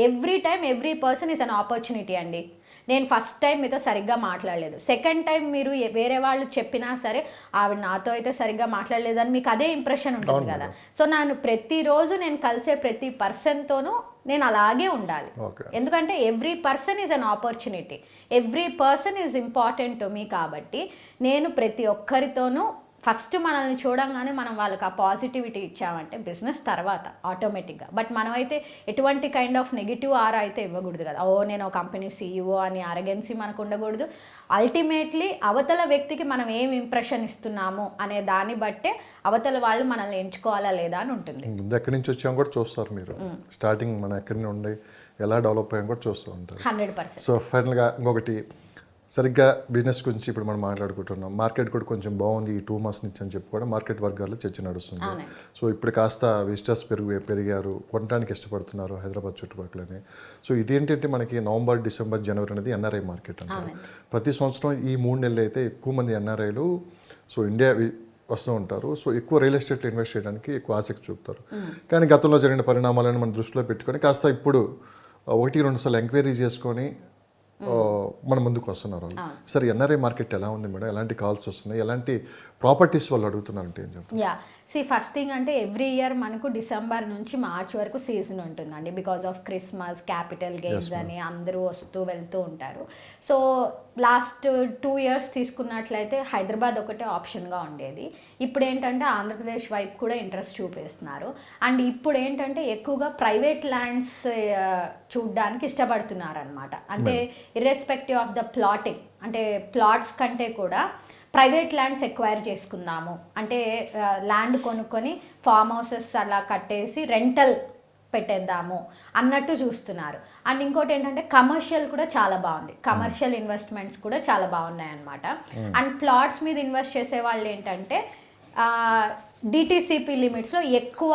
every person is an opportunity అండి. నేను ఫస్ట్ టైం మీతో సరిగ్గా మాట్లాడలేదు, సెకండ్ టైం మీరు వేరే వాళ్ళు చెప్పినా సరే ఆవిడ నాతో అయితే సరిగ్గా మాట్లాడలేదని మీకు అదే ఇంప్రెషన్ ఉంటుంది కదా. సో ప్రతిరోజు నేను కలిసే ప్రతి పర్సన్తోనూ నేను అలాగే ఉండాలి. ఎందుకంటే every person is an opportunity, every person is important to me. కాబట్టి నేను ప్రతి ఒక్కరితోనూ ఫస్ట్ మనల్ని చూడంగానే మనం వాళ్ళకి ఆ పాజిటివిటీ ఇచ్చామంటే బిజినెస్ తర్వాత ఆటోమేటిక్గా. బట్ మనమైతే ఎటువంటి కైండ్ ఆఫ్ నెగిటివ్ ఆరా అయితే ఇవ్వకూడదు కదా. నేను ఒక కంపెనీ CEO అని అరగెన్సీ మనకు ఉండకూడదు. అల్టిమేట్లీ అవతల వ్యక్తికి మనం ఏం ఇంప్రెషన్ ఇస్తున్నాము అనే దాన్ని బట్టే అవతల వాళ్ళు మనల్ని ఎంచుకోవాలా లేదా అని ఉంటుంది. ముందు ఎక్కడి నుంచి వచ్చాము కూడా చూస్తారు మీరు, స్టార్టింగ్ మనం ఎక్కడి నుండి ఎలా డెవలప్ అయ్యాం కూడా చూస్తూ ఉంటారు. 100%. సో ఫైనల్గా ఇంకొకటి, సరిగ్గా బిజినెస్ గురించి ఇప్పుడు మనం మాట్లాడుకుంటున్నాం. మార్కెట్ కూడా కొంచెం బాగుంది ఈ 2 months నుంచి అని చెప్పి కూడా మార్కెట్ వర్గాల్లో చర్చ నడుస్తుంది. సో ఇప్పుడు కాస్త విజిటర్స్ పెరిగారు, కొనడానికి ఇష్టపడుతున్నారు హైదరాబాద్ చుట్టుపక్కలనే. సో ఇదేంటంటే మనకి నవంబర్, డిసెంబర్, జనవరి అనేది NRI మార్కెట్ అంటారు. ప్రతి సంవత్సరం ఈ 3 నెలలు అయితే ఎక్కువ మంది NRIలు ఇండియా వస్తూ ఉంటారు. సో ఎక్కువ రియల్ ఎస్టేట్లో ఇన్వెస్ట్ చేయడానికి ఎక్కువ ఆసక్తి చూపుతారు. కానీ గతంలో జరిగిన పరిణామాలను మనం దృష్టిలో పెట్టుకొని కాస్త ఇప్పుడు 1-2 సార్లు ఎంక్వైరీ చేసుకొని మన ముందుకు వస్తున్నారు. సరే NRI మార్కెట్ ఎలా ఉంది మేడం, ఎలాంటి కాల్స్ వస్తున్నాయి, ఎలాంటి ప్రాపర్టీస్ వాళ్ళు అడుగుతున్నారంటే ఏం చెప్తారు? ఫస్ట్ థింగ్ అంటే ఎవ్రీ ఇయర్ మనకు డిసెంబర్ నుంచి మార్చ్ వరకు సీజన్ ఉంటుందండి. Because of Christmas, capital games అని అందరూ వస్తూ వెళ్తూ ఉంటారు. సో లాస్ట్ 2 years తీసుకున్నట్లయితే హైదరాబాద్ ఒకటే ఆప్షన్గా ఉండేది. ఇప్పుడు ఏంటంటే ఆంధ్రప్రదేశ్ వైపు కూడా ఇంట్రెస్ట్ చూపిస్తున్నారు. అండ్ ఇప్పుడు ఏంటంటే ఎక్కువగా ప్రైవేట్ ల్యాండ్స్ చూడడానికి ఇష్టపడుతున్నారు అనమాట. అంటే ఇర్రెస్పెక్టివ్ ఆఫ్ ద ప్లాటింగ్, అంటే ప్లాట్స్ కంటే కూడా ప్రైవేట్ ల్యాండ్స్ ఎక్వైర్ చేసుకుందాము అంటే ల్యాండ్ కొనుక్కొని ఫామ్ హౌసెస్ అలా కట్టేసి రెంటల్ పెట్టేద్దాము అన్నట్టు చూస్తున్నారు. అండ్ ఇంకోటి ఏంటంటే కమర్షియల్ కూడా చాలా బాగుంది, కమర్షియల్ ఇన్వెస్ట్మెంట్స్ కూడా చాలా బాగున్నాయి అన్నమాట. అండ్ ప్లాట్స్ మీద ఇన్వెస్ట్ చేసే వాళ్ళు ఏంటంటే DTCP లిమిట్స్లో ఎక్కువ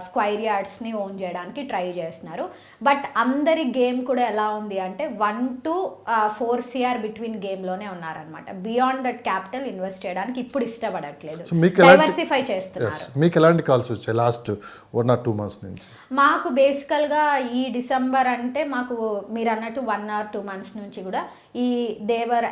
స్క్వైర్ యార్డ్స్ని ఓన్ చేయడానికి ట్రై చేస్తున్నారు. బట్ అందరి గేమ్ కూడా ఎలా ఉంది అంటే 1 to 4 CR బిట్వీన్ గేమ్లోనే ఉన్నారనమాట. బియాండ్ దట్ క్యాపిటల్ ఇన్వెస్ట్ చేయడానికి ఇప్పుడు ఇష్టపడట్లేదు, డైవర్సిఫై చేస్తున్నారు. మీకు ఎలాంటి కాల్స్ వచ్చాయి లాస్ట్ 1 or 2 months నుంచి? మాకు బేసికల్గా ఈ డిసెంబర్ అంటే మాకు మీరు అన్నట్టు 1 or 2 months నుంచి కూడా ఈ దేవర్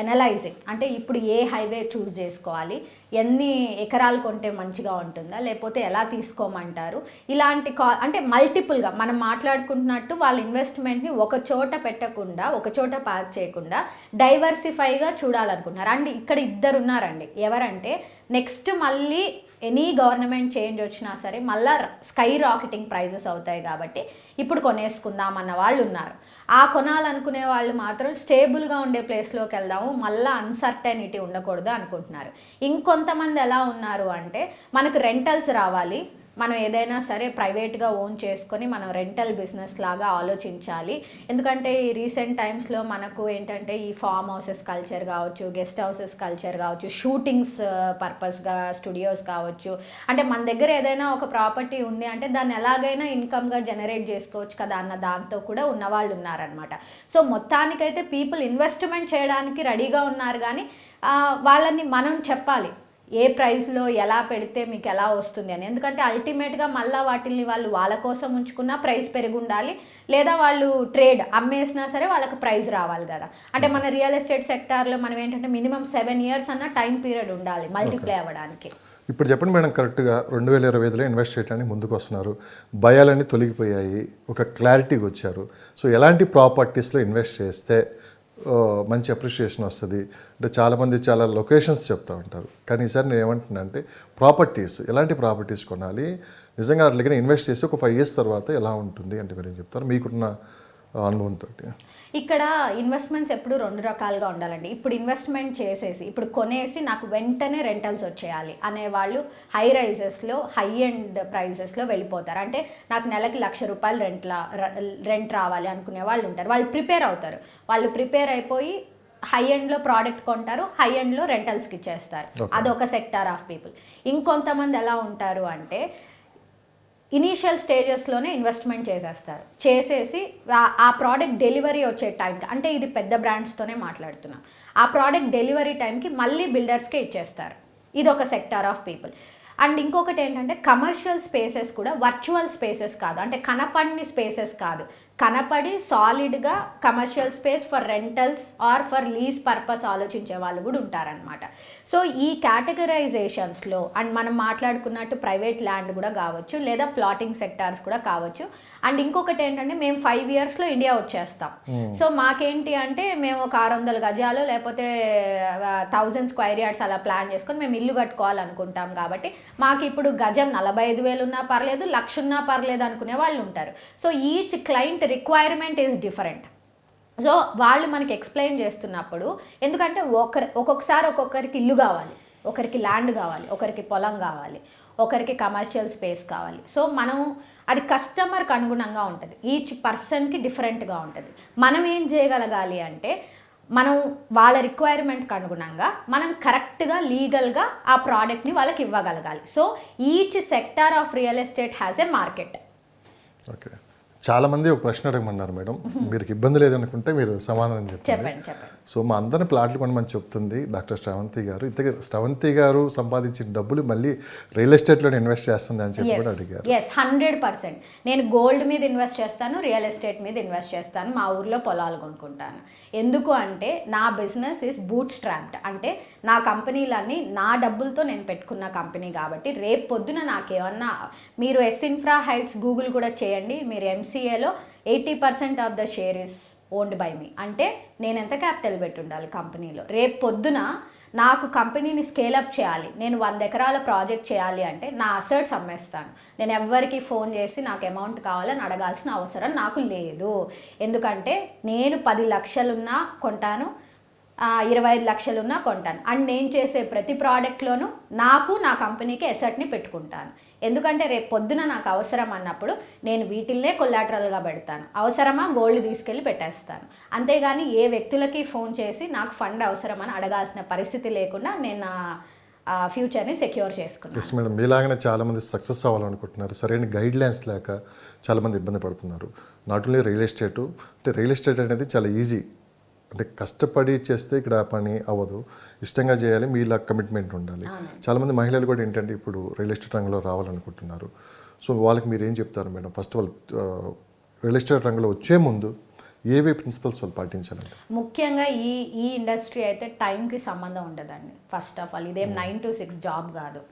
ఎనలైజింగ్, అంటే ఇప్పుడు ఏ హైవే చూస్ చేసుకోవాలి, ఎన్ని ఎకరాలు కొంటే మంచిగా ఉంటుందా, లేకపోతే ఎలా తీసుకోమంటారు, ఇలాంటి అంటే మల్టిపుల్గా మనం మాట్లాడుకుంటున్నట్టు వాళ్ళ ఇన్వెస్ట్మెంట్ని ఒక చోట పెట్టకుండా, ఒక చోట పార్క్ చేయకుండా డైవర్సిఫైగా చూడాలనుకుంటున్నారు. అండ్ ఇక్కడ 2 ఉన్నారండి. ఎవరంటే నెక్స్ట్ మళ్ళీ ఎనీ గవర్నమెంట్ చేంజ్ వచ్చినా సరే మళ్ళీ స్కై రాకెటింగ్ ప్రైజెస్ అవుతాయి కాబట్టి ఇప్పుడు కొనేసుకుందాం అన్న వాళ్ళు ఉన్నారు. ఆ కొనాలనుకునే వాళ్ళు మాత్రం స్టేబుల్గా ఉండే ప్లేస్లోకి వెళ్దాము, మళ్ళీ అన్సర్టెనిటీ ఉండకూడదు అనుకుంటున్నారు. ఇంకొంతమంది ఎలా ఉన్నారు అంటే మనకు రెంటల్స్ రావాలి, మనం ఏదైనా సరే ప్రైవేట్గా ఓన్ చేసుకొని మనం రెంటల్ బిజినెస్ లాగా ఆలోచించాలి. ఎందుకంటే ఈ రీసెంట్ టైమ్స్లో మనకు ఏంటంటే ఈ ఫామ్ హౌసెస్ కల్చర్ కావచ్చు, గెస్ట్ హౌసెస్ కల్చర్ కావచ్చు, షూటింగ్స్ పర్పస్గా స్టూడియోస్ కావచ్చు, అంటే మన దగ్గర ఏదైనా ఒక ప్రాపర్టీ ఉంది అంటే దాన్ని ఎలాగైనా ఇన్కమ్గా జనరేట్ చేసుకోవచ్చు కదా అన్న దాంతో కూడా ఉన్నవాళ్ళు ఉన్నారనమాట. సో మొత్తానికైతే పీపుల్ ఇన్వెస్ట్మెంట్ చేయడానికి రెడీగా ఉన్నారు, కానీ వాళ్ళని మనం చెప్పాలి ఏ ప్రైస్లో ఎలా పెడితే మీకు ఎలా వస్తుంది అని. ఎందుకంటే అల్టిమేట్గా మళ్ళీ వాటిని వాళ్ళు వాళ్ళ కోసం ఉంచుకున్న ప్రైస్ పెరిగి ఉండాలి, లేదా వాళ్ళు ట్రేడ్ అమ్మేసినా సరే వాళ్ళకి ప్రైస్ రావాలి కదా. అంటే మన రియల్ ఎస్టేట్ సెక్టార్లో మనం ఏంటంటే మినిమం 7 years అన్న టైం పీరియడ్ ఉండాలి మల్టిప్లై అవ్వడానికి. ఇప్పుడు చెప్పండి మేడం, కరెక్ట్గా 2025లో ఇన్వెస్ట్ చేయడానికి ముందుకు వస్తున్నారు, భయాలన్నీ తొలగిపోయాయి, ఒక క్లారిటీకి వచ్చారు. సో ఎలాంటి ప్రాపర్టీస్లో ఇన్వెస్ట్ చేస్తే మంచి అప్రిషియేషన్ వస్తుంది అంటే చాలామంది చాలా లొకేషన్స్ చెప్తూ ఉంటారు, కానీ ఈసారి నేను ఏమంటున్నా అంటే ప్రాపర్టీస్, ఎలాంటి ప్రాపర్టీస్ కొనాలి, నిజంగా అట్లనే ఇన్వెస్ట్ చేసి ఒక 5 years తర్వాత ఎలా ఉంటుంది అంటే మీరు ఏం చెప్తారు మీకున్న అనుభవంతో? ఇక్కడ ఇన్వెస్ట్మెంట్స్ ఎప్పుడు 2 రకాలుగా ఉండాలండి. ఇప్పుడు ఇన్వెస్ట్మెంట్ చేసేసి ఇప్పుడు కొనేసి నాకు వెంటనే రెంటల్స్ వచ్చేయాలి అనేవాళ్ళు హై రైజెస్లో, హై ఎండ్ ప్రైజెస్లో వెళ్ళిపోతారు. అంటే నాకు నెలకి ₹1,00,000 రెంట్ రావాలి అనుకునే వాళ్ళు ఉంటారు. వాళ్ళు ప్రిపేర్ అవుతారు, వాళ్ళు ప్రిపేర్ అయిపోయి హై ఎండ్లో ప్రోడక్ట్ కొంటారు, హై ఎండ్లో రెంటల్స్కి ఇచ్చేస్తారు. అదొక సెక్టార్ ఆఫ్ పీపుల్. ఇంకొంతమంది ఎలా ఉంటారు అంటే ఇనీషియల్ స్టేజెస్లోనే ఇన్వెస్ట్మెంట్ చేసేస్తారు, చేసేసి ఆ ప్రోడక్ట్ డెలివరీ వచ్చే టైంకి, అంటే ఇది పెద్ద బ్రాండ్స్తోనే మాట్లాడుతున్నాం, ఆ ప్రోడక్ట్ డెలివరీ టైంకి మళ్ళీ బిల్డర్స్కే ఇచ్చేస్తారు. ఇది ఒక సెక్టార్ ఆఫ్ పీపుల్. అండ్ ఇంకొకటి ఏంటంటే కమర్షియల్ స్పేసెస్ కూడా వర్చువల్ స్పేసెస్ కాదు, అంటే కనపడిని స్పేసెస్ కాదు, కనపడి సాలిడ్గా commercial space for rentals or for lease purpose ఆలోచించే వాళ్ళు కూడా ఉంటారనమాట. సో ఈ కేటగరైజేషన్స్లో అండ్ మనం మాట్లాడుకున్నట్టు ప్రైవేట్ ల్యాండ్ కూడా కావచ్చు, లేదా ప్లాటింగ్ సెక్టార్స్ కూడా కావచ్చు. అండ్ ఇంకొకటి ఏంటంటే మేము 5 yearsలో ఇండియా వచ్చేస్తాం. సో మాకేంటి అంటే మేము ఒక 600 గజాలు లేకపోతే 1000 square yards అలా ప్లాన్ చేసుకొని మేము ఇల్లు కట్టుకోవాలనుకుంటాం. కాబట్టి మాకు ఇప్పుడు గజం 45,000 ఉన్నా పర్లేదు, 1,00,000 ఉన్నా పర్లేదు అనుకునే వాళ్ళు ఉంటారు. So each client requirement is different. So వాళ్ళు మనకి ఎక్స్ప్లెయిన్ చేస్తున్నప్పుడు, ఎందుకంటే ఒక్కొక్కసారి ఒక్కొక్కరికి ఇల్లు కావాలి, ఒకరికి ల్యాండ్ కావాలి, ఒకరికి పొలం కావాలి, ఒకరికి కమర్షియల్ స్పేస్ కావాలి. సో మనం అది కస్టమర్కి అనుగుణంగా ఉంటుంది, ఈచ్ పర్సన్కి డిఫరెంట్గా ఉంటుంది. మనం ఏం చేయగలగాలి అంటే మనం వాళ్ళ రిక్వైర్మెంట్కి అనుగుణంగా మనం కరెక్ట్గా లీగల్గా ఆ ప్రోడక్ట్ని వాళ్ళకి ఇవ్వగలగాలి. So each sector of real estate has a market. Okay, చాలామంది ఒక ప్రశ్న అడగమన్నారు మేడం, మీరు ఇబ్బంది లేదనుకుంటే మీరు సమాధానం చెప్పండి. సో మా అందరిని ప్లాట్లు కొనమని చెప్తుంది డాక్టర్ శ్రవంతి గారు. ఇంతకీ శ్రవంతి గారు సంపాదించిన డబ్బులు మళ్ళీ రియల్ ఎస్టేట్లో ఇన్వెస్ట్ చేస్తుంది అని చెప్పి కూడా అడిగారు. 100% నేను గోల్డ్ మీద ఇన్వెస్ట్ చేస్తాను, రియల్ ఎస్టేట్ మీద ఇన్వెస్ట్ చేస్తాను, మా ఊర్లో పొలాలు కొనుక్కుంటాను. ఎందుకు అంటే నా బిజినెస్ ఈజ్ బూట్ స్ట్రాప్డ్, అంటే నా కంపెనీలన్నీ నా డబ్బులతో నేను పెట్టుకున్న కంపెనీ కాబట్టి రేపు పొద్దున నాకేమన్నా, మీరు ఎస్ఇన్ఫ్రా హైట్స్ గూగుల్ కూడా చేయండి, మీరు MCAలో 80% of the share is owned by me, అంటే నేను ఎంత క్యాపిటల్ పెట్టి ఉండాలి కంపెనీలో. రేపు పొద్దున నాకు కంపెనీని స్కేలప్ చేయాలి, నేను 100 ఎకరాల ప్రాజెక్ట్ చేయాలి అంటే నా అసెట్స్ అమ్మేస్తాను. నేను ఎవరికి ఫోన్ చేసి నాకు అమౌంట్ కావాలని అడగాల్సిన అవసరం నాకు లేదు. ఎందుకంటే నేను 10 లక్షలున్నా కొంటాను, 25 లక్షలున్నా కొంటాను. అండ్ నేను చేసే ప్రతి ప్రోడక్ట్లోనూ నాకు నా కంపెనీకి ఎసెట్ని పెట్టుకుంటాను. ఎందుకంటే రేపు పొద్దున నాకు అవసరం అన్నప్పుడు నేను వీటిల్నే కొలాటరల్గా పెడతాను, అవసరమా గోల్డ్ తీసుకెళ్ళి పెట్టేస్తాను. అంతేగాని ఏ వ్యక్తులకి ఫోన్ చేసి నాకు ఫండ్ అవసరమని అడగాల్సిన పరిస్థితి లేకుండా నేను నా ఫ్యూచర్ని సెక్యూర్ చేసుకున్నాను. ఎస్ మేడం, మీలాగానే చాలామంది సక్సెస్ అవ్వాలనుకుంటున్నారు, సరైన గైడ్ లైన్స్ లేక చాలామంది ఇబ్బంది పడుతున్నారు. నాట్ ఓన్లీ రియల్ ఎస్టేటు, అంటే రియల్ ఎస్టేట్ అనేది చాలా ఈజీ, అంటే కష్టపడి చేస్తే ఇక్కడ పని అవ్వదు, ఇష్టంగా చేయాలి, మీలా కమిట్మెంట్ ఉండాలి. చాలామంది మహిళలు కూడా ఏంటంటే ఇప్పుడు రియల్ ఎస్టేట్ రంగంలో రావాలనుకుంటున్నారు. సో వాళ్ళకి మీరు ఏం చెప్తారు madam? First all real estate రంగంలో వచ్చే ముందు ఏవే ప్రిన్సిపల్స్ వాళ్ళు పాటించాలంటే? ముఖ్యంగా ఈ ఇండస్ట్రీ అయితే టైంకి సంబంధం ఉండదండి. ఫస్ట్ ఆఫ్ ఆల్ ఇదేం 9 to 6 జాబ్ కాదు.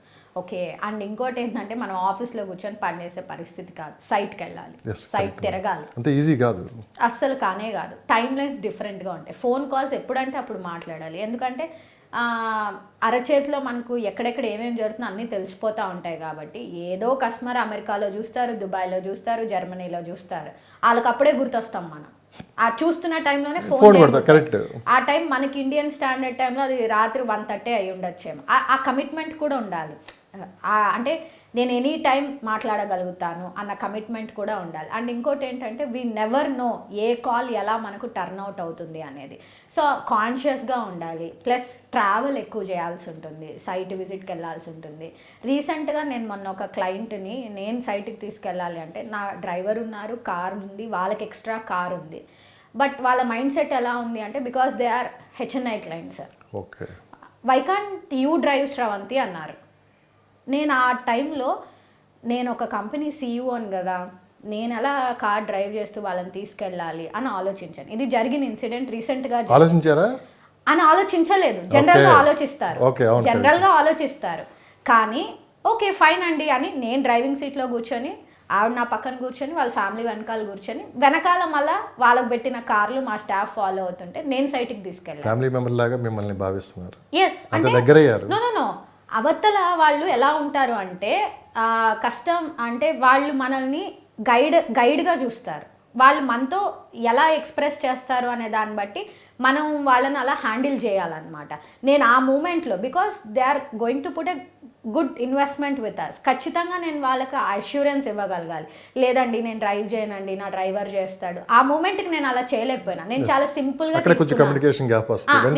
ఓకే, అండ్ ఇంకోటి ఏంటంటే మనం ఆఫీస్లో కూర్చొని పనిచేసే పరిస్థితి కాదు, సైట్కి వెళ్ళాలి, సైట్ తిరగాలి, అంత ఈజీ కాదు, అస్సలు కానే కాదు. టైం లైన్స్ డిఫరెంట్గా ఉంటాయి, ఫోన్ కాల్స్ ఎప్పుడంటే అప్పుడు మాట్లాడాలి. ఎందుకంటే అరచేతిలో మనకు ఎక్కడెక్కడ ఏమేమి జరుగుతుందో అన్నీ తెలిసిపోతూ ఉంటాయి. కాబట్టి ఏదో కస్టమర్ అమెరికాలో చూస్తారు, దుబాయ్లో చూస్తారు, జర్మనీలో చూస్తారు, వాళ్ళకి అప్పుడే గుర్తొస్తాం మనం. ఆ చూస్తున్న టైంలోనే ఫోన్ కరెక్ట్. ఆ టైం మనకి ఇండియన్ స్టాండర్డ్ టైంలో అది రాత్రి 1:30 అయి ఉండొచ్చేమో. ఆ కమిట్మెంట్ కూడా ఉండాలి. అంటే నేను ఎనీ టైం మాట్లాడగలుగుతాను అన్న కమిట్మెంట్ కూడా ఉండాలి. అండ్ ఇంకోటి ఏంటంటే we never know A call ఎలా మనకు టర్న్ అవుట్ అవుతుంది అనేది. సో కాన్షియస్గా ఉండాలి. ప్లస్ ట్రావెల్ ఎక్కువ చేయాల్సి ఉంటుంది, సైట్ విజిట్కి వెళ్ళాల్సి ఉంటుంది. రీసెంట్గా నేను మొన్న ఒక క్లయింట్ని నేను సైట్కి తీసుకెళ్ళాలి అంటే నా డ్రైవర్ ఉన్నారు, కార్ ఉంది, వాళ్ళకి ఎక్స్ట్రా కార్ ఉంది. బట్ వాళ్ళ మైండ్ సెట్ ఎలా ఉంది అంటే because they are HNI clients, okay why can't you drive Sravanthi అన్నారు. నేను ఆ టైంలో నేను ఒక కంపెనీ సీఈఓని కదా, నేను ఎలా కార్ డ్రైవ్ చేస్తూ వాళ్ళని తీసుకెళ్ళాలి అని ఆలోచించాను. ఇది జరిగిన ఇన్సిడెంట్ రీసెంట్గా ఆలోచించారా అని ఆలోచించలేదు. జనరల్గా ఆలోచిస్తారు, జనరల్గా ఆలోచిస్తారు. కానీ ఓకే ఫైన్ అండి అని నేను డ్రైవింగ్ సీట్లో కూర్చొని, ఆవిడ నా పక్కన కూర్చొని, వాళ్ళ ఫ్యామిలీ వెనకాల కూర్చొని, వెనకాల మళ్ళీ వాళ్ళకు పెట్టిన కార్లు మా స్టాఫ్ ఫాలో అవుతుంటే నేను సైట్కి తీసుకెళ్ళాను. ఫ్యామిలీ మెంబర్ లాగా మిమ్మల్ని భావిస్తున్నారు. ఎస్ అంత దగ్గరయ్యారు. నో అవతల వాళ్ళు ఎలా ఉంటారు అంటే కష్టం అంటే వాళ్ళు మనల్ని గైడ్గా చూస్తారు. వాళ్ళు మనతో ఎలా ఎక్స్ప్రెస్ చేస్తారు అనే దాన్ని బట్టి మనం వాళ్ళని అలా హ్యాండిల్ చేయాలన్నమాట. నేను ఆ మూమెంట్లో because they are going to put a good investment with us, ఖచ్చితంగా నేను వాళ్ళకి అష్యూరెన్స్ ఇవ్వగలగాలి. లేదండి నేను డ్రైవ్ చేయనండి, నా డ్రైవర్ చేస్తాడు. ఆ మూమెంట్కి నేను అలా చేయలేకపోయినా. నేను చాలా సింపుల్గా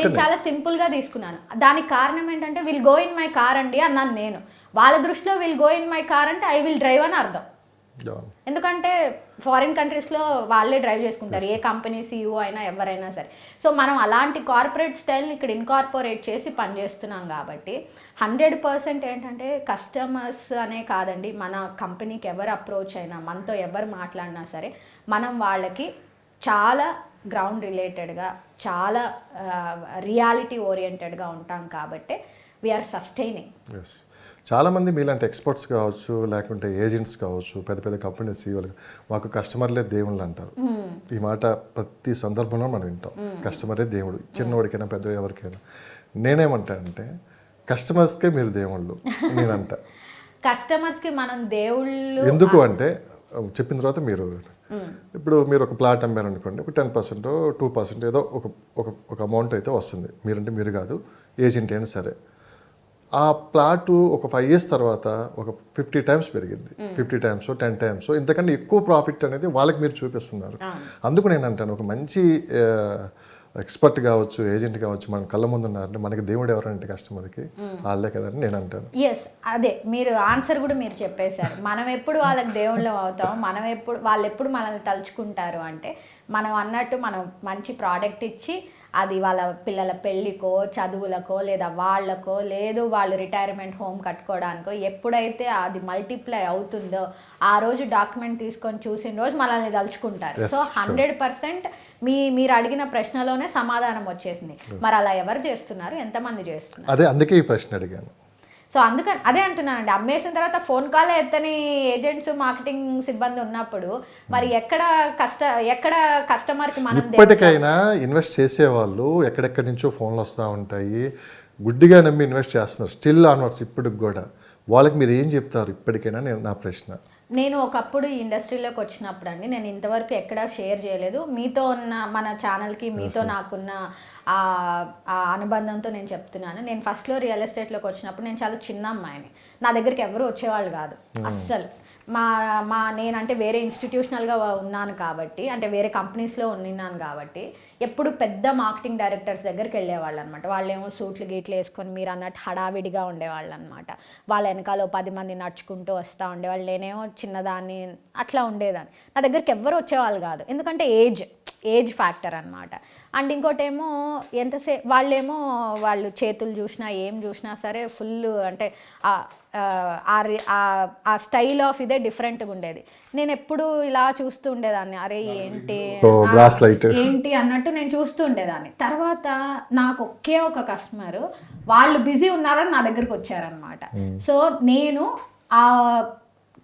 నేను చాలా సింపుల్గా తీసుకున్నాను. దానికి కారణం ఏంటంటే will go in my car అండి అన్నాను నేను. వాళ్ళ దృష్టిలో will go in my car అంటే ఐ విల్ డ్రైవ్ అని అర్థం. ఎందుకంటే ఫారిన్ కంట్రీస్లో వాళ్ళే డ్రైవ్ చేసుకుంటారు, ఏ కంపెనీ సీఈఓ అయినా ఎవరైనా సరే. సో మనం అలాంటి కార్పొరేట్ స్టైల్ని ఇక్కడ ఇన్కార్పొరేట్ చేసి పనిచేస్తున్నాం కాబట్టి 100% ఏంటంటే కస్టమర్స్ అనే కాదండి, మన కంపెనీకి ఎవరు అప్రోచ్ అయినా, మనతో ఎవరు మాట్లాడినా సరే మనం వాళ్ళకి చాలా గ్రౌండ్ రిలేటెడ్గా, చాలా రియాలిటీ ఓరియంటెడ్గా ఉంటాం కాబట్టి వీఆర్ సస్టైనింగ్. చాలామంది మీలాంటి ఎక్స్పర్ట్స్ కావచ్చు, లేకుంటే ఏజెంట్స్ కావచ్చు, పెద్ద పెద్ద కంపెనీ సీఈఓలు, మాకు కస్టమర్లే దేవుళ్ళు అంటారు. ఈ మాట ప్రతి సందర్భంలో మనం వింటాం, కస్టమరే దేవుడు, చిన్నవాడికైనా పెద్ద ఎవరికైనా. నేనేమంటా అంటే కస్టమర్స్కే మీరు దేవుళ్ళు నేనంట. కస్టమర్స్కి మనం దేవుళ్ళు ఎందుకు అంటే చెప్పిన తర్వాత మీరు ఇప్పుడు మీరు ఒక ప్లాట్ అమ్మారు అనుకోండి, ఒక 10% 2% ఏదో ఒక అమౌంట్ అయితే వస్తుంది. మీరంటే మీరు కాదు, ఏజెంట్ అయినా సరే. ఆ ప్లాటు ఒక 5 years తర్వాత ఒక 50 times పెరిగింది, 50 times 10 times ఇంతకన్నా ఎక్కువ ప్రాఫిట్ అనేది వాళ్ళకి మీరు చూపిస్తున్నారు. అందుకు నేను అంటాను, ఒక మంచి ఎక్స్పర్ట్ కావచ్చు, ఏజెంట్ కావచ్చు, మన కళ్ళ ముందు ఉన్నారంటే మనకి దేవుడు ఎవరంటే కస్టమర్కి వాళ్ళే కదని నేను అంటాను. ఎస్, అదే మీరు ఆన్సర్ కూడా మీరు చెప్పేశారు. మనం ఎప్పుడు వాళ్ళకి దేవుళ్ళం అవుతాం, వాళ్ళు ఎప్పుడు మనల్ని తలుచుకుంటారు అంటే మనం అన్నట్టు మనం మంచి ప్రోడక్ట్ ఇచ్చి అది వాళ్ళ పిల్లల పెళ్ళికో, చదువులకో, లేదా వాళ్ళకో, లేదు వాళ్ళు రిటైర్మెంట్ హోమ్ కట్టుకోవడానికో ఎప్పుడైతే అది మల్టిప్లై అవుతుందో ఆ రోజు డాక్యుమెంట్ తీసుకొని చూసిన రోజు మనల్ని తలుచుకుంటారు. సో 100% మీరు అడిగిన ప్రశ్నలోనే సమాధానం వచ్చేసింది. మరి అలా ఎవరు చేస్తున్నారు, ఎంతమంది చేస్తున్నారు? అదే అందుకే ఈ ప్రశ్న అడిగాను. సో అందుకని అదే అంటున్నానండి, అమ్మేసిన తర్వాత ఫోన్ కాల్ ఎత్తని ఏజెంట్స్, మార్కెటింగ్ సిబ్బంది ఉన్నప్పుడు మరి ఎక్కడ కస్టమర్కి మనం ఇప్పటికైనా ఇన్వెస్ట్ చేసేవాళ్ళు ఎక్కడెక్కడి నుంచో ఫోన్లు వస్తూ ఉంటాయి, గుడ్డిగా నమ్మి ఇన్వెస్ట్ చేస్తున్నారు స్టిల్ ఆన్వర్డ్స్. ఇప్పటికి కూడా వాళ్ళకి మీరు ఏం చెప్తారు ఇప్పటికైనా? నా ప్రశ్న. నేను ఒకప్పుడు ఈ ఇండస్ట్రీలోకి వచ్చినప్పుడు అండి, నేను ఇంతవరకు ఎక్కడా షేర్ చేయలేదు. మీతో ఉన్న మన ఛానల్కి మీతో నాకున్న ఆ అనుబంధంతో నేను చెప్తున్నాను. నేను ఫస్ట్లో రియల్ ఎస్టేట్లోకి వచ్చినప్పుడు నేను చాలా చిన్న అమ్మాయిని, నా దగ్గరికి ఎవరు వచ్చేవాళ్ళు కాదు అస్సలు. నేనంటే వేరే ఇన్స్టిట్యూషనల్గా ఉన్నాను కాబట్టి, అంటే వేరే కంపెనీస్లో ఉన్నాను కాబట్టి ఎప్పుడు పెద్ద మార్కెటింగ్ డైరెక్టర్స్ దగ్గరికి వెళ్ళేవాళ్ళు అనమాట. వాళ్ళేమో సూట్లు గీట్లు వేసుకొని మీరు అన్నట్టు హడావిడిగా ఉండేవాళ్ళు అనమాట. వాళ్ళ వెనకాల 10 మంది నడుచుకుంటూ వస్తూ ఉండేవాళ్ళు, నేనేమో చిన్నదాన్ని అట్లా ఉండేదాన్ని. నా దగ్గరికి ఎవ్వరు వచ్చేవాళ్ళు కాదు, ఎందుకంటే ఏజ్ ఫ్యాక్టర్ అనమాట. అండ్ ఇంకోటేమో ఎంతసేపు వాళ్ళు చేతులు చూసినా ఏం చూసినా సరే ఫుల్ అంటే ఆ స్టైల్ ఆఫ్ ఇదే డిఫరెంట్గా ఉండేది. నేను ఎప్పుడు ఇలా చూస్తూ ఉండేదాన్ని, అరే ఏంటి అన్నట్టు నేను చూస్తూ ఉండేదాన్ని. తర్వాత నాకు ఒకే ఒక కస్టమర్, వాళ్ళు బిజీ ఉన్నారని నా దగ్గరికి వచ్చారనమాట. సో నేను ఆ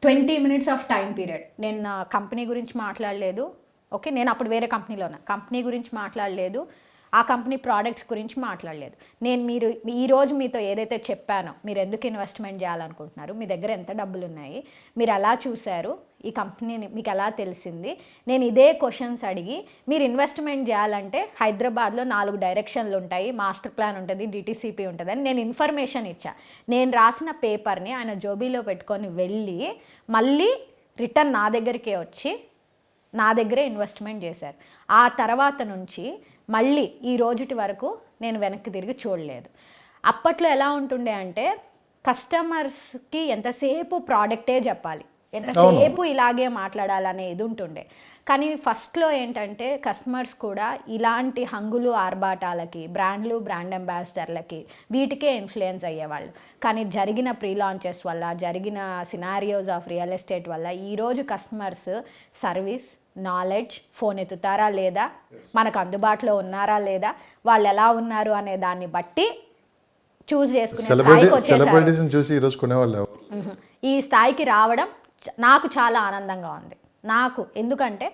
20 minutes ఆఫ్ టైం పీరియడ్ నేను నా కంపెనీ గురించి మాట్లాడలేదు. ఓకే, నేను అప్పుడు వేరే కంపెనీలో ఉన్నా, కంపెనీ గురించి మాట్లాడలేదు, ఆ కంపెనీ ప్రోడక్ట్స్ గురించి మాట్లాడలేదు. మీరు ఈరోజు మీతో ఏదైతే చెప్పానో, మీరు ఎందుకు ఇన్వెస్ట్మెంట్ చేయాలనుకుంటున్నారు, మీ దగ్గర ఎంత డబ్బులు ఉన్నాయి, మీరు ఎలా చూశారు, ఈ కంపెనీని మీకు ఎలా తెలిసింది? నేను ఇదే క్వశ్చన్స్ అడిగి మీరు ఇన్వెస్ట్మెంట్ చేయాలంటే హైదరాబాద్లో 4 డైరెక్షన్లు ఉంటాయి, మాస్టర్ ప్లాన్ ఉంటుంది, డిటీసీపీ ఉంటుంది అని నేను ఇన్ఫర్మేషన్ ఇచ్చా. నేను రాసిన పేపర్ని ఆయన జోబీలో పెట్టుకొని వెళ్ళి మళ్ళీ రిటర్న్ నా దగ్గరికే వచ్చి నా దగ్గరే ఇన్వెస్ట్మెంట్ చేశారు. ఆ తర్వాత నుంచి మళ్ళీ ఈ రోజుటి వరకు నేను వెనక్కి తిరిగి చూడలేదు. అప్పట్లో ఎలా ఉంటుండే అంటే కస్టమర్స్కి ఎంతసేపు ప్రోడక్టే చెప్పాలి, ఎంతసేపు ఇలాగే మాట్లాడాలనే ఇది ఉంటుండే. కానీ ఫస్ట్లో ఏంటంటే కస్టమర్స్ కూడా ఇలాంటి హంగులు ఆర్భాటాలకి, బ్రాండ్లు, బ్రాండ్ అంబాసిడర్లకి వీటికే ఇన్ఫ్లుయెన్స్ అయ్యేవాళ్ళు. కానీ జరిగిన ప్రీ లాంచెస్ వల్ల, జరిగిన సినారియోస్ ఆఫ్ రియల్ ఎస్టేట్ వల్ల ఈరోజు కస్టమర్స్ సర్వీస్, నాలెడ్జ్, ఫోన్ ఎత్తుతారా లేదా, మనకు అందుబాటులో ఉన్నారా లేదా, వాళ్ళు ఎలా ఉన్నారు అనే దాన్ని బట్టి చూస్ చేసుకునే ఈ స్థాయికి రావడం నాకు చాలా ఆనందంగా ఉంది. నాకు ఎందుకంటే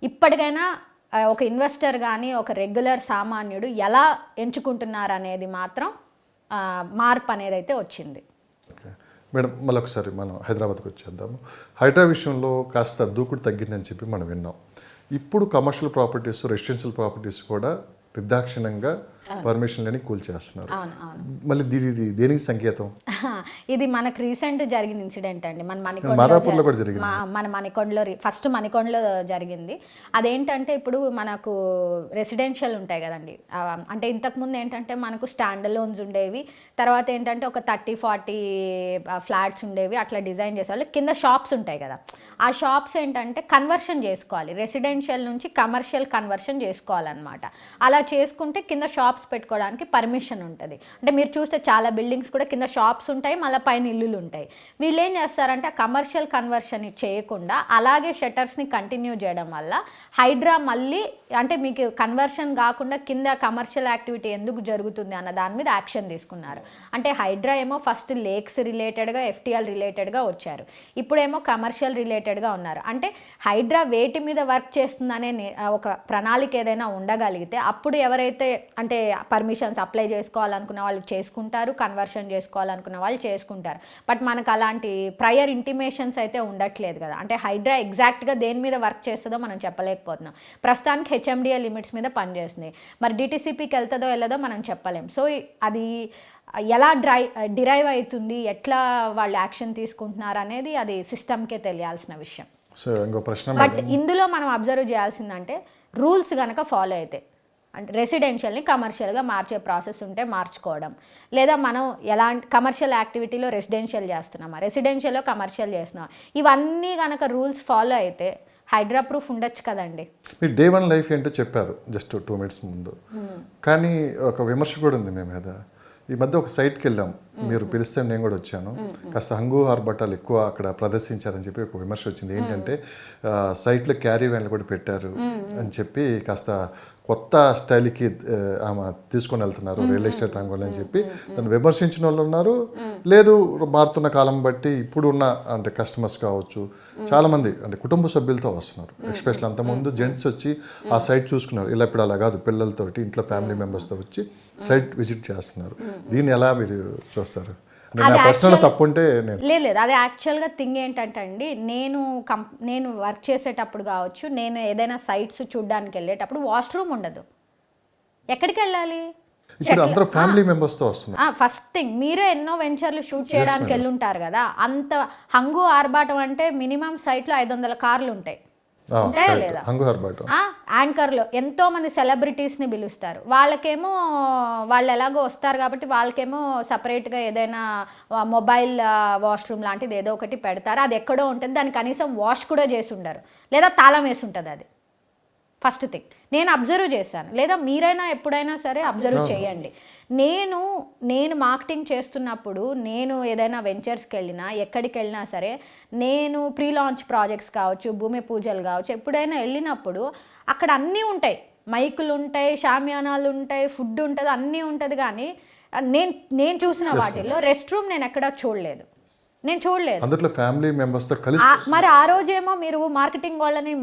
ఇప్పటికైనా ఒక ఇన్వెస్టర్ కానీ ఒక రెగ్యులర్ సామాన్యుడు ఎలా ఎంచుకుంటున్నారు అనేది మాత్రం మార్పు అనేది అయితే వచ్చింది. మేడం, మళ్ళీ ఒకసారి మనం హైదరాబాద్కి వచ్చేద్దాము. హైడ్రా విషయంలో కాస్త దూకుడు తగ్గిందని చెప్పి మనం విన్నాం. ఇప్పుడు కమర్షియల్ ప్రాపర్టీస్, రెసిడెన్షియల్ ప్రాపర్టీస్ కూడా నిర్దాక్షిణ్యంగా పర్మిషన్ లేని కూల్చేస్తున్నారు. మళ్ళీ ఇది దేనికి సంకేతం? ఇది మనకు రీసెంట్ జరిగిన ఇన్సిడెంట్ అండి. మన మణికొండలో ఫస్ట్ మణికొండలో జరిగింది. అదేంటంటే ఇప్పుడు మనకు రెసిడెన్షియల్ ఉంటాయి కదండి, అంటే ఇంతకుముందు ఏంటంటే మనకు స్టాండ్ లోన్స్ ఉండేవి, తర్వాత ఏంటంటే ఒక 30-40 ఫ్లాట్స్ ఉండేవి, అట్లా డిజైన్ చేసేవాళ్ళు. కింద షాప్స్ ఉంటాయి కదా, ఆ షాప్స్ ఏంటంటే కన్వర్షన్ చేసుకోవాలి, రెసిడెన్షియల్ నుంచి కమర్షియల్ కన్వర్షన్ చేసుకోవాలన్నమాట. అలా చేసుకుంటే కింద షాప్స్ పెట్టుకోవడానికి పర్మిషన్ ఉంటుంది. అంటే మీరు చూస్తే చాలా బిల్డింగ్స్ కూడా కింద షాప్స్ ఉంటాయి, మళ్ళీ పైన ఇల్లులు ఉంటాయి. వీళ్ళు ఏం చేస్తారంటే ఆ కమర్షియల్ కన్వర్షన్ చేయకుండా అలాగే షట్టర్స్ని కంటిన్యూ చేయడం వల్ల హైడ్రా మళ్ళీ అంటే మీకు కన్వర్షన్ కాకుండా కింద కమర్షియల్ యాక్టివిటీ ఎందుకు జరుగుతుంది అన్న దాని మీద యాక్షన్ తీసుకున్నారు. అంటే హైడ్రా ఏమో ఫస్ట్ లేక్స్ రిలేటెడ్గా, ఎఫ్టీఎల్ రిలేటెడ్గా వచ్చారు, ఇప్పుడేమో కమర్షియల్ రిలేటెడ్గా ఉన్నారు. అంటే హైడ్రా వేటి మీద వర్క్ చేస్తుందనే ఒక ప్రణాళిక ఏదైనా ఉండగలిగితే అప్పుడు ఎవరైతే అంటే పర్మిషన్స్ అప్లై చేసుకోవాలనుకున్న వాళ్ళు చేసుకుంటారు, కన్వర్షన్ చేసుకోవాలనుకున్న వాళ్ళు చేసుకుంటారు. బట్ మనకు అలాంటి ప్రయర్ ఇంటిమేషన్స్ అయితే ఉండట్లేదు కదా. అంటే హైడ్రా ఎగ్జాక్ట్గా దేని మీద వర్క్ చేస్తుందో మనం చెప్పలేకపోతున్నాం. ప్రస్తుతానికి హెచ్ఎండిఏ లిమిట్స్ మీద పనిచేస్తుంది, మరి డిటీసీపీకి వెళ్తుందో వెళ్ళదో మనం చెప్పలేం. సో అది ఎలా డిరైవ్ అవుతుంది, ఎట్లా వాళ్ళు యాక్షన్ తీసుకుంటున్నారు అనేది అది సిస్టమ్కే తెలియాల్సిన విషయం. బట్ ఇందులో మనం అబ్జర్వ్ చేయాల్సిందంటే రూల్స్ కనుక ఫాలో అయితే, అంటే రెసిడెన్షియల్ని కమర్షియల్గా మార్చే ప్రాసెస్ ఉంటే మార్చుకోవడం, లేదా మనం ఎలాంటి కమర్షియల్ యాక్టివిటీలో రెసిడెన్షియల్ చేస్తున్నామా, రెసిడెన్షియల్లో కమర్షియల్ చేస్తున్నామా, ఇవన్నీ కనుక రూల్స్ ఫాలో అయితే హైడ్రా ప్రూఫ్ ఉండొచ్చు కదండి. మీరు డే 1 లైఫ్ ఏంటో చెప్పారు జస్ట్ 2 minutes ముందు, కానీ ఒక విమర్శ కూడా ఉంది మీ మీద. ఈ మధ్య ఒక సైట్కి వెళ్ళాం, మీరు పిలిస్తే నేను కూడా వచ్చాను, కాస్త హంగు ఆర్భటాలు ఎక్కువ అక్కడ ప్రదర్శించారని చెప్పి ఒక విమర్శ వచ్చింది. ఏంటంటే సైట్లో క్యారీ వ్యాన్లు కూడా పెట్టారు అని చెప్పి కాస్త కొత్త స్టైల్కి ఆమె తీసుకొని వెళ్తున్నారు రియల్ ఎస్టేట్ రంగంలో అని చెప్పి దాన్ని విమర్శించిన వాళ్ళు ఉన్నారు. లేదు, మారుతున్న కాలం బట్టి ఇప్పుడున్న అంటే కస్టమర్స్ కావచ్చు, చాలామంది అంటే కుటుంబ సభ్యులతో వస్తున్నారు. ఎస్పెషల్ అంతకుముందు జెంట్స్ వచ్చి ఆ సైట్ చూసుకున్నారు, ఇలా ఇప్పుడు అలా కాదు, పిల్లలతోటి ఇంట్లో ఫ్యామిలీ మెంబర్స్తో వచ్చి సైట్ విజిట్ చేస్తున్నారు. దీన్ని ఎలా మీరు చూస్తారు? లేదు, అది యాక్చువల్గా థింగ్ ఏంటంటే అండి, నేను వర్క్ చేసేటప్పుడు కావచ్చు, నేను ఏదైనా సైట్స్ చూడడానికి వెళ్ళేటప్పుడు వాష్రూమ్ ఉండదు, ఎక్కడికి వెళ్ళాలి? ఫస్ట్ థింగ్, మీరే ఎన్నో వెంచర్లు షూట్ చేయడానికి వెళ్ళుంటారు కదా, అంత హంగు ఆర్భాటం అంటే మినిమం సైట్లో 500 కార్లు ఉంటాయి, ఉంటాయా లేదా? యాంకర్లో ఎంతో మంది సెలబ్రిటీస్ని పిలుస్తారు, వాళ్ళకేమో వాళ్ళు ఎలాగో వస్తారు కాబట్టి వాళ్ళకేమో సపరేట్గా ఏదైనా మొబైల్ వాష్రూమ్ లాంటిది ఏదో ఒకటి పెడతారు, అది ఎక్కడో ఉంటుంది, దాన్ని కనీసం వాష్ కూడా చేసి ఉండరు, లేదా తాళం వేసి ఉంటుంది. అది ఫస్ట్ థింగ్ నేను అబ్జర్వ్ చేశాను, లేదా మీరైనా ఎప్పుడైనా సరే అబ్జర్వ్ చేయండి. నేను మార్కెటింగ్ చేస్తున్నప్పుడు, నేను ఏదైనా వెంచర్స్కి వెళ్ళినా, ఎక్కడికి వెళ్ళినా సరే, నేను ప్రీ లాంచ్ ప్రాజెక్ట్స్ కావచ్చు, భూమి పూజలు కావచ్చు, ఎప్పుడైనా వెళ్ళినప్పుడు అక్కడ అన్నీ ఉంటాయి, మైకులు ఉంటాయి, షామియానాలు ఉంటాయి, ఫుడ్ ఉంటుంది, అన్నీ ఉంటుంది. కానీ నేను చూసిన వాటిల్లో రెస్ట్ రూమ్ నేను ఎక్కడా చూడలేదు. నేను చూడలేదు. అందులో ఫ్యామిలీ మెంబర్స్తో కలిసి మరి ఆ రోజేమో మీరు మార్కెటింగ్ వాళ్ళని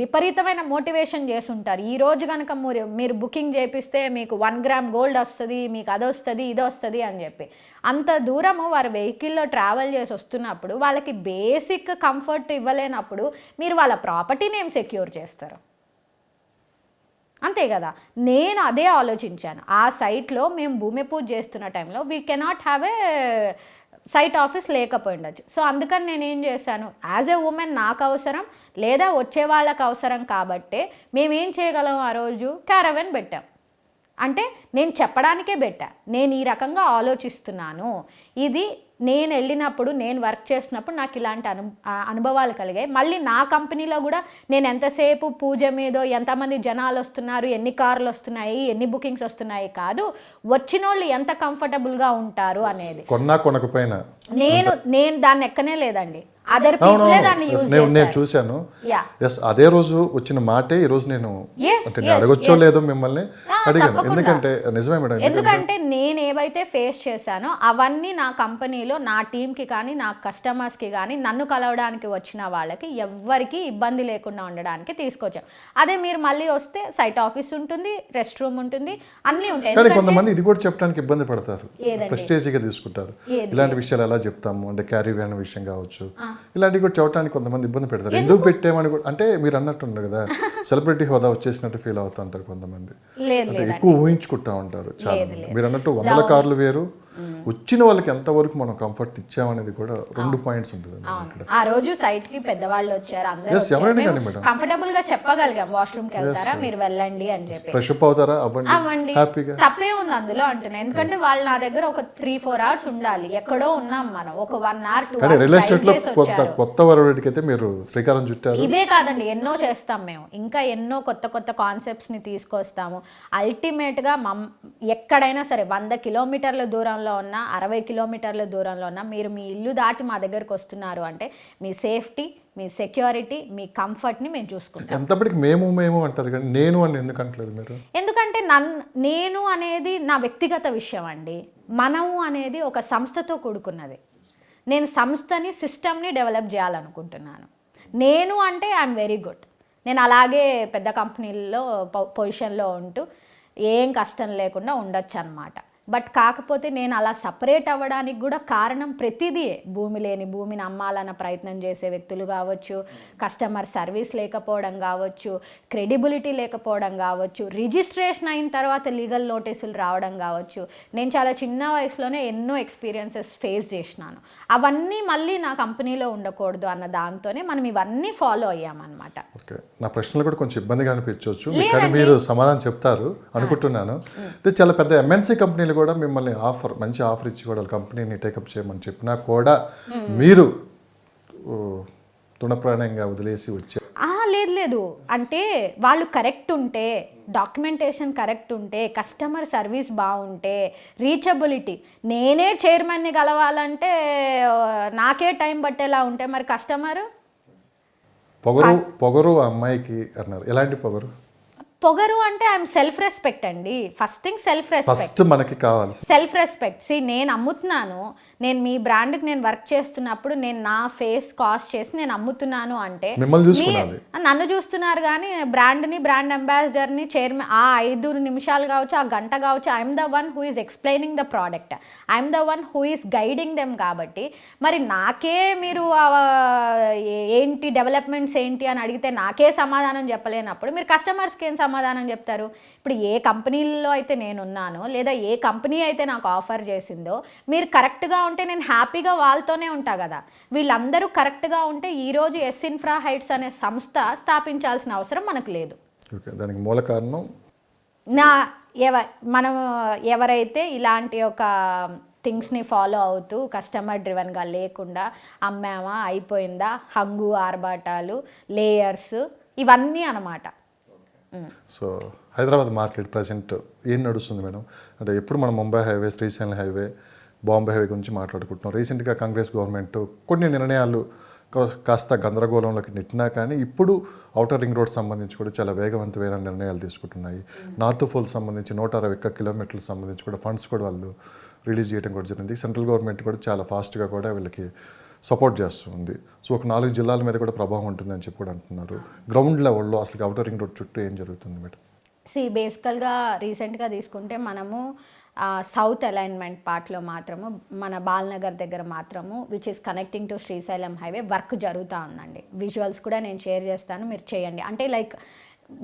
విపరీతమైన మోటివేషన్ చేస్తుంటారు. ఈ రోజు కనుక మీరు బుకింగ్ చేపిస్తే మీకు 1 గ్రామ్ గోల్డ్ వస్తుంది, మీకు అది వస్తుంది ఇది వస్తుంది అని చెప్పి అంత దూరము వారు వెహికల్లో ట్రావెల్ చేసి వస్తున్నప్పుడు వాళ్ళకి బేసిక్ కంఫర్ట్ ఇవ్వలేనప్పుడు మీరు వాళ్ళ ప్రాపర్టీని ఏం సెక్యూర్ చేస్తారు? అంతే కదా. నేను అదే ఆలోచించాను. ఆ సైట్లో మేము భూమి పూజ చేస్తున్న టైంలో we cannot have a site office లేకపోయి ఉండొచ్చు. సో అందుకని నేను ఏం చేశాను, యాజ్ ఏ ఉమెన్ నాకు అవసరం లేదా వచ్చే వాళ్ళకి అవసరం కాబట్టే మేమేం చేయగలం, ఆ రోజు క్యారవెన్ పెట్టాం. అంటే నేను చెప్పడానికే పెట్టా, నేను ఈ రకంగా ఆలోచిస్తున్నాను, ఇది నేను వెళ్ళినప్పుడు నేను వర్క్ చేసినప్పుడు నాకు ఇలాంటి అనుభవాలు కలిగాయి. మళ్ళీ నా కంపెనీలో కూడా నేను ఎంతసేపు పూజ మీదో ఎంతమంది జనాలు వస్తున్నారు, ఎన్ని కార్లు వస్తున్నాయి, ఎన్ని బుకింగ్స్ వస్తున్నాయి కాదు, వచ్చిన వాళ్ళు ఎంత కంఫర్టబుల్గా ఉంటారు అనేది. కొనకపోయినా నేను దాన్ని ఎక్కనే లేదండి. అదర్ పీపులే దాన్ని యూజ్ చేశారు. నేను చూశాను. ఎస్, అదే రోజు వచ్చిన మాటే ఈ రోజు నేను అంటే నేను అడగొచ్చో లేదో మిమ్మల్ని అడిగాను. ఎందుకంటే నిజమే మేడం, ఎందుకంటే నేను ఏవైతే ఫేస్ చేశానో అవన్నీ నా కంపెనీలో నా టీంకి కానీ నా కస్టమర్స్కి కానీ నన్ను కలవడానికి వచ్చిన వాళ్ళకి ఎవ్వరికి ఇబ్బంది లేకుండా ఉండడానికి తీసుకొచ్చాం. అదే మీరు మళ్ళీ వస్తే సైట్ ఆఫీస్ ఉంటుంది, రెస్ట్ రూమ్ ఉంటుంది, అన్నీ ఉంటాయి. కానీ కొంతమంది ఇది కూడా చెప్పడానికి ఇబ్బంది పడతారు, ప్రెస్టేజీగా తీసుకుంటారు. ఇలాంటి విషయాలు ఎలా చెప్తాము అంటే క్యారీ వ్యాన్ విషయం కావచ్చు, ఇలాంటివి కూడా చూడటానికి కొంతమంది ఇబ్బంది పెడతారు. ఎందుకు పెట్టామని కూడా అంటే మీరు అన్నట్టుండరు కదా, సెలబ్రిటీ హోదా వచ్చేసినట్టు ఫీల్ అవుతూ ఉంటారు కొంతమంది, అంటే ఎక్కువ ఊహించుకుంటా ఉంటారు. చాలా మీరు అన్నట్టు 100 కార్లు వేరు, వచ్చిన వాళ్ళకి ఎంతవరకు మనం కంఫర్ట్ ఇచ్చామనేది కూడా 2 పాయింట్స్ ఉంటుంది ఇక్కడ. ఆ రోజు సైట్ కి పెద్దవాళ్ళు వచ్చారు, అందరూ కంఫర్టబుల్ గా చెప్పగలిగాం, వాష్రూమ్ కి వెళ్తారా మీరు వెళ్ళండి అని చెప్పి, ఫ్రెష్ అప్ అవుతారా అవ్వండి హ్యాపీగా, తప్పే ఉంది అందులో అంటున్నా. ఎందుకంటే వాళ్ళు నా దగ్గర ఒక 3-4 అవర్స్ ఉండాలి, ఎక్కడో ఉన్నాం మనం, ఒక 1 hour 2 hours రియల్ ఎస్టేట్ లో కొత్త వరవడికి అయితే మీరు శ్రీకారం చుట్టారు. ఇవే కాదండి, ఎన్నో చేస్తాం మేము, ఇంకా ఎన్నో కొత్త కాన్సెప్ట్స్ ని తీసుకొస్తాము. అల్టిమేట్ గా ఎక్కడైనా సరే 100 కిలోమీటర్ల దూరంలో ఉన్న 60 కిలోమీటర్ల దూరంలో ఉన్న మీరు మీ ఇల్లు దాటి మా దగ్గరకు వస్తున్నారు అంటే మీ సేఫ్టీ, మీ సెక్యూరిటీ, మీ కంఫర్ట్ని మేము చూసుకుంటాం. ఎంతప్పటికి మేము అంటారు కానీ నేను అని ఎందుకు అంటలేదు మీరు? ఎందుకంటే నేను అనేది నా వ్యక్తిగత విషయం అండి. మనము అనేది ఒక సంస్థతో కూడుకున్నది. నేను సంస్థని, సిస్టమ్ని డెవలప్ చేయాలనుకుంటున్నాను. నేను అంటే ఐఎమ్ వెరీ గుడ్, నేను అలాగే పెద్ద కంపెనీల్లో పొజిషన్లో ఉంటూ ఏం కష్టం లేకుండా ఉండొచ్చు అన్నమాట. బట్ కాకపోతే నేను అలా సపరేట్ అవ్వడానికి కూడా కారణం ప్రతిదీ, భూమి లేని భూమిని అమ్మాలన్న ప్రయత్నం చేసే వ్యక్తులు కావచ్చు, కస్టమర్ సర్వీస్ లేకపోవడం కావచ్చు, క్రెడిబిలిటీ లేకపోవడం కావచ్చు, రిజిస్ట్రేషన్ అయిన తర్వాత లీగల్ నోటీసులు రావడం కావచ్చు. నేను చాలా చిన్న వయసులోనే ఎన్నో ఎక్స్పీరియన్సెస్ ఫేస్ చేసినాను. అవన్నీ మళ్ళీ నా కంపెనీలో ఉండకూడదు అన్న దాంతోనే మనం ఇవన్నీ ఫాలో అయ్యామన్నమాట. ఓకే, నా ప్రశ్నలు కూడా కొంచెం ఇబ్బందిగా అనిపించవచ్చు, కానీ మీరు సమాధానం చెప్తారు అనుకుంటున్నాను. అంటే చాలా పెద్ద ఎంఎన్సీ కంపెనీలు కూడా మిమ్మల్ని మంచి ఆఫర్ ఇచ్చి కూడా కంపెనీని టేకప్ చేయమని చెప్పినా కూడా మీరు తృణప్రాణంగా వదిలేసి వచ్చారు. లేదు, అంటే వాళ్ళు కరెక్ట్ ఉంటే, డాక్యుమెంటేషన్ కరెక్ట్ ఉంటే, కస్టమర్ సర్వీస్ బాగుంటే, రీచబిలిటీ, నేనే చైర్మన్ని కలవాలంటే నాకే టైం పట్టేలా ఉంటే మరి కస్టమర్ పొగరు అమ్మాయికి అన్నారు. ఎలాంటి పొగరు అంటే ఐఎమ్ సెల్ఫ్ రెస్పెక్ట్ అండి. ఫస్ట్ థింగ్ సెల్ఫ్ రెస్పెక్ట్ మనకి కావాలి. Self respect. నేను అమ్ముతున్నాను, నేను మీ బ్రాండ్కి నేను వర్క్ చేస్తున్నప్పుడు నేను నా ఫేస్ కాస్ట్ చేసి నేను అమ్ముతున్నాను అంటే నన్ను చూస్తున్నారు కానీ బ్రాండ్ని, బ్రాండ్ అంబాసిడర్ని, చైర్మన్ ఆ 5 నిమిషాలు కావచ్చు, ఆ గంట కావచ్చు, I'm the one who is explaining the product, I'm the one who is guiding them. కాబట్టి మరి నాకే మీరు ఏంటి డెవలప్మెంట్స్ ఏంటి అని అడిగితే నాకే సమాధానం చెప్పలేనప్పుడు మీరు కస్టమర్స్కి ఏం సమాధానం చెప్తారు? ఇప్పుడు ఏ కంపెనీల్లో అయితే నేనున్నానో లేదా ఏ కంపెనీ అయితే నాకు ఆఫర్ చేసిందో మీరు కరెక్ట్గా ఉంటే నేను హ్యాపీగా వాళ్ళతోనే ఉంటా కదా. వీళ్ళందరూ కరెక్ట్గా ఉంటే ఈరోజు ఎస్ ఇన్ఫ్రా హైట్స్ అనే సంస్థ స్థాపించాల్సిన అవసరం మనకు లేదు. దానికి మూల కారణం మనం ఎవరైతే ఇలాంటి ఒక థింగ్స్ని ఫాలో అవుతూ కస్టమర్ డ్రివెన్గా లేకుండా అమ్మామా అయిపోయిందా, హంగు ఆర్భాటాలు, లేయర్స్, ఇవన్నీ అన్నమాట. సో హైదరాబాద్ మార్కెట్ ప్రజెంట్ ఏం నడుస్తుంది మేడం? అంటే ఎప్పుడు మనం Mumbai highway, Srisailam highway, Bombay highway గురించి మాట్లాడుకుంటున్నాం. రీసెంట్గా కాంగ్రెస్ గవర్నమెంట్ కొన్ని నిర్ణయాలు కాస్త గందరగోళంలోకి నెట్టినా కానీ ఇప్పుడు ఔటర్ రింగ్ రోడ్ సంబంధించి కూడా చాలా వేగవంతమైన నిర్ణయాలు తీసుకుంటున్నాయి. నార్త్ ఫోల్ సంబంధించి 161 కిలోమీటర్లకు సంబంధించి కూడా ఫండ్స్ కూడా వాళ్ళు రిలీజ్ చేయడం కూడా జరిగింది. సెంట్రల్ గవర్నమెంట్ కూడా చాలా ఫాస్ట్గా కూడా వీళ్ళకి సపోర్ట్ చేస్తుంది. సో ఒక 4 జిల్లాల మీద కూడా ప్రభావం ఉంటుందని చెప్పి కూడా అంటున్నారు. గ్రౌండ్ లెవెల్లో అసలు అవుటర్ రింగ్ రోడ్ చుట్టూ ఏం జరుగుతుంది మేడం? బేసికల్గా రీసెంట్గా తీసుకుంటే మనము సౌత్ అలైన్మెంట్ పార్ట్లో మాత్రము మన బాల్నగర్ దగ్గర మాత్రము which is connecting to Srisailam highway work జరుగుతూ ఉందండి. విజువల్స్ కూడా నేను షేర్ చేస్తాను, మీరు చేయండి. అంటే లైక్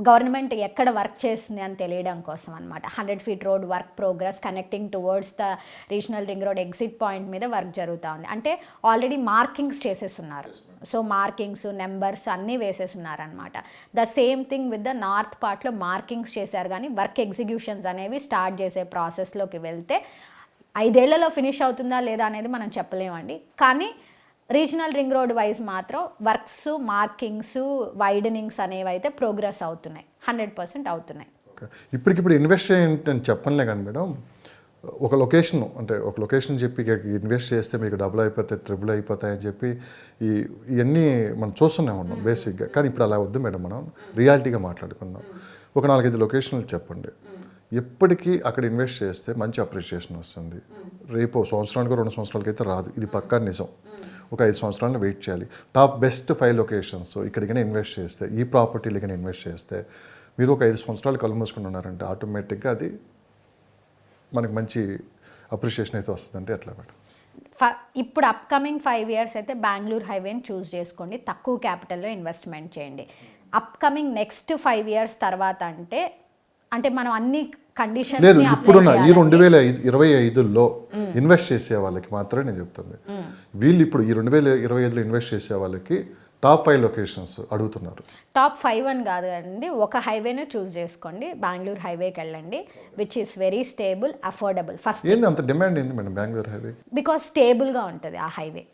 గవర్నమెంట్ ఎక్కడ వర్క్ చేస్తుంది అని తెలియడం కోసం అనమాట. 100 feet road work progress connecting towards the regional ring road exit point మీద వర్క్ జరుగుతూ ఉంది. అంటే ఆల్రెడీ మార్కింగ్స్ చేసేస్తున్నారు. సో మార్కింగ్స్ నెంబర్స్ అన్నీ వేసేస్తున్నారనమాట. The same thing with the north పార్ట్లో మార్కింగ్స్ చేశారు, కానీ వర్క్ ఎగ్జిక్యూషన్స్ అనేవి స్టార్ట్ చేసే ప్రాసెస్లోకి వెళ్తే 5 ఏళ్లలో ఫినిష్ అవుతుందా లేదా అనేది మనం చెప్పలేమండి. కానీ రీజనల్ రింగ్ రోడ్ వైజ్ మాత్రం వర్క్స్, మార్కింగ్స్, వైడనింగ్స్ అనేవి అయితే ప్రోగ్రెస్ అవుతున్నాయి, 100% అవుతున్నాయి. ఇప్పటికిప్పుడు ఇన్వెస్ట్ చేయండి అని చెప్పనులే కానీ మేడం, ఒక లొకేషన్ అంటే ఒక లొకేషన్ చెప్పి ఇన్వెస్ట్ చేస్తే మీకు డబుల్ అయిపోతాయి, ట్రిపుల్ అయిపోతాయి అని చెప్పి ఇవన్నీ మనం చూస్తూనే ఉన్నాం బేసిక్గా. కానీ ఇప్పుడు అలా వద్దు మేడం, మనం రియాలిటీగా మాట్లాడుకుందాం. ఒక 4-5 లొకేషన్లు చెప్పండి. ఎప్పటికీ అక్కడ ఇన్వెస్ట్ చేస్తే మంచి అప్రిషియేషన్ వస్తుంది. రేపు సంవత్సరానికి 2 సంవత్సరాలకి అయితే రాదు, ఇది పక్కా నిజం. ఒక 5 సంవత్సరాలను వెయిట్ చేయాలి. టాప్ బెస్ట్ 5 లొకేషన్స్ ఇక్కడికైనా ఇన్వెస్ట్ చేస్తే, ఈ ప్రాపర్టీలకైనా ఇన్వెస్ట్ చేస్తే మీరు ఒక 5 సంవత్సరాలు కళ్ళు మూసుకుని ఉన్నారంటే ఆటోమేటిక్గా అది మనకి మంచి అప్రిషియేషన్ అయితే వస్తుందంటే ఎట్లా మేడం? ఇప్పుడు అప్కమింగ్ 5 years అయితే బెంగళూరు హైవేని చూస్ చేసుకోండి, తక్కువ క్యాపిటల్లో ఇన్వెస్ట్మెంట్ చేయండి. అప్కమింగ్ నెక్స్ట్ 5 years తర్వాత అంటే మనం అన్ని కండిషన్స్ లేదు, ఇప్పుడున్న ఈ 2025లో ఇన్వెస్ట్ చేసే వాళ్ళకి మాత్రమే నేను చెప్తుంది. వీళ్ళు ఇప్పుడు ఈ 2025లో ఇన్వెస్ట్ చేసే వాళ్ళకి టాప్ 5 లొకేషన్స్ అడుగుతున్నారు. టాప్ 5 అని కాదు కదండి, ఒక హైవేనే చూస్ చేసుకోండి. బెంగళూరు హైవేకి వెళ్ళండి, which is very stable, affordable. First ఏంది అంత డిమాండ్ ఏంది మేడం బెంగళూరు హైవే? బికాస్ స్టేబుల్గా ఉంటుంది ఆ హైవే,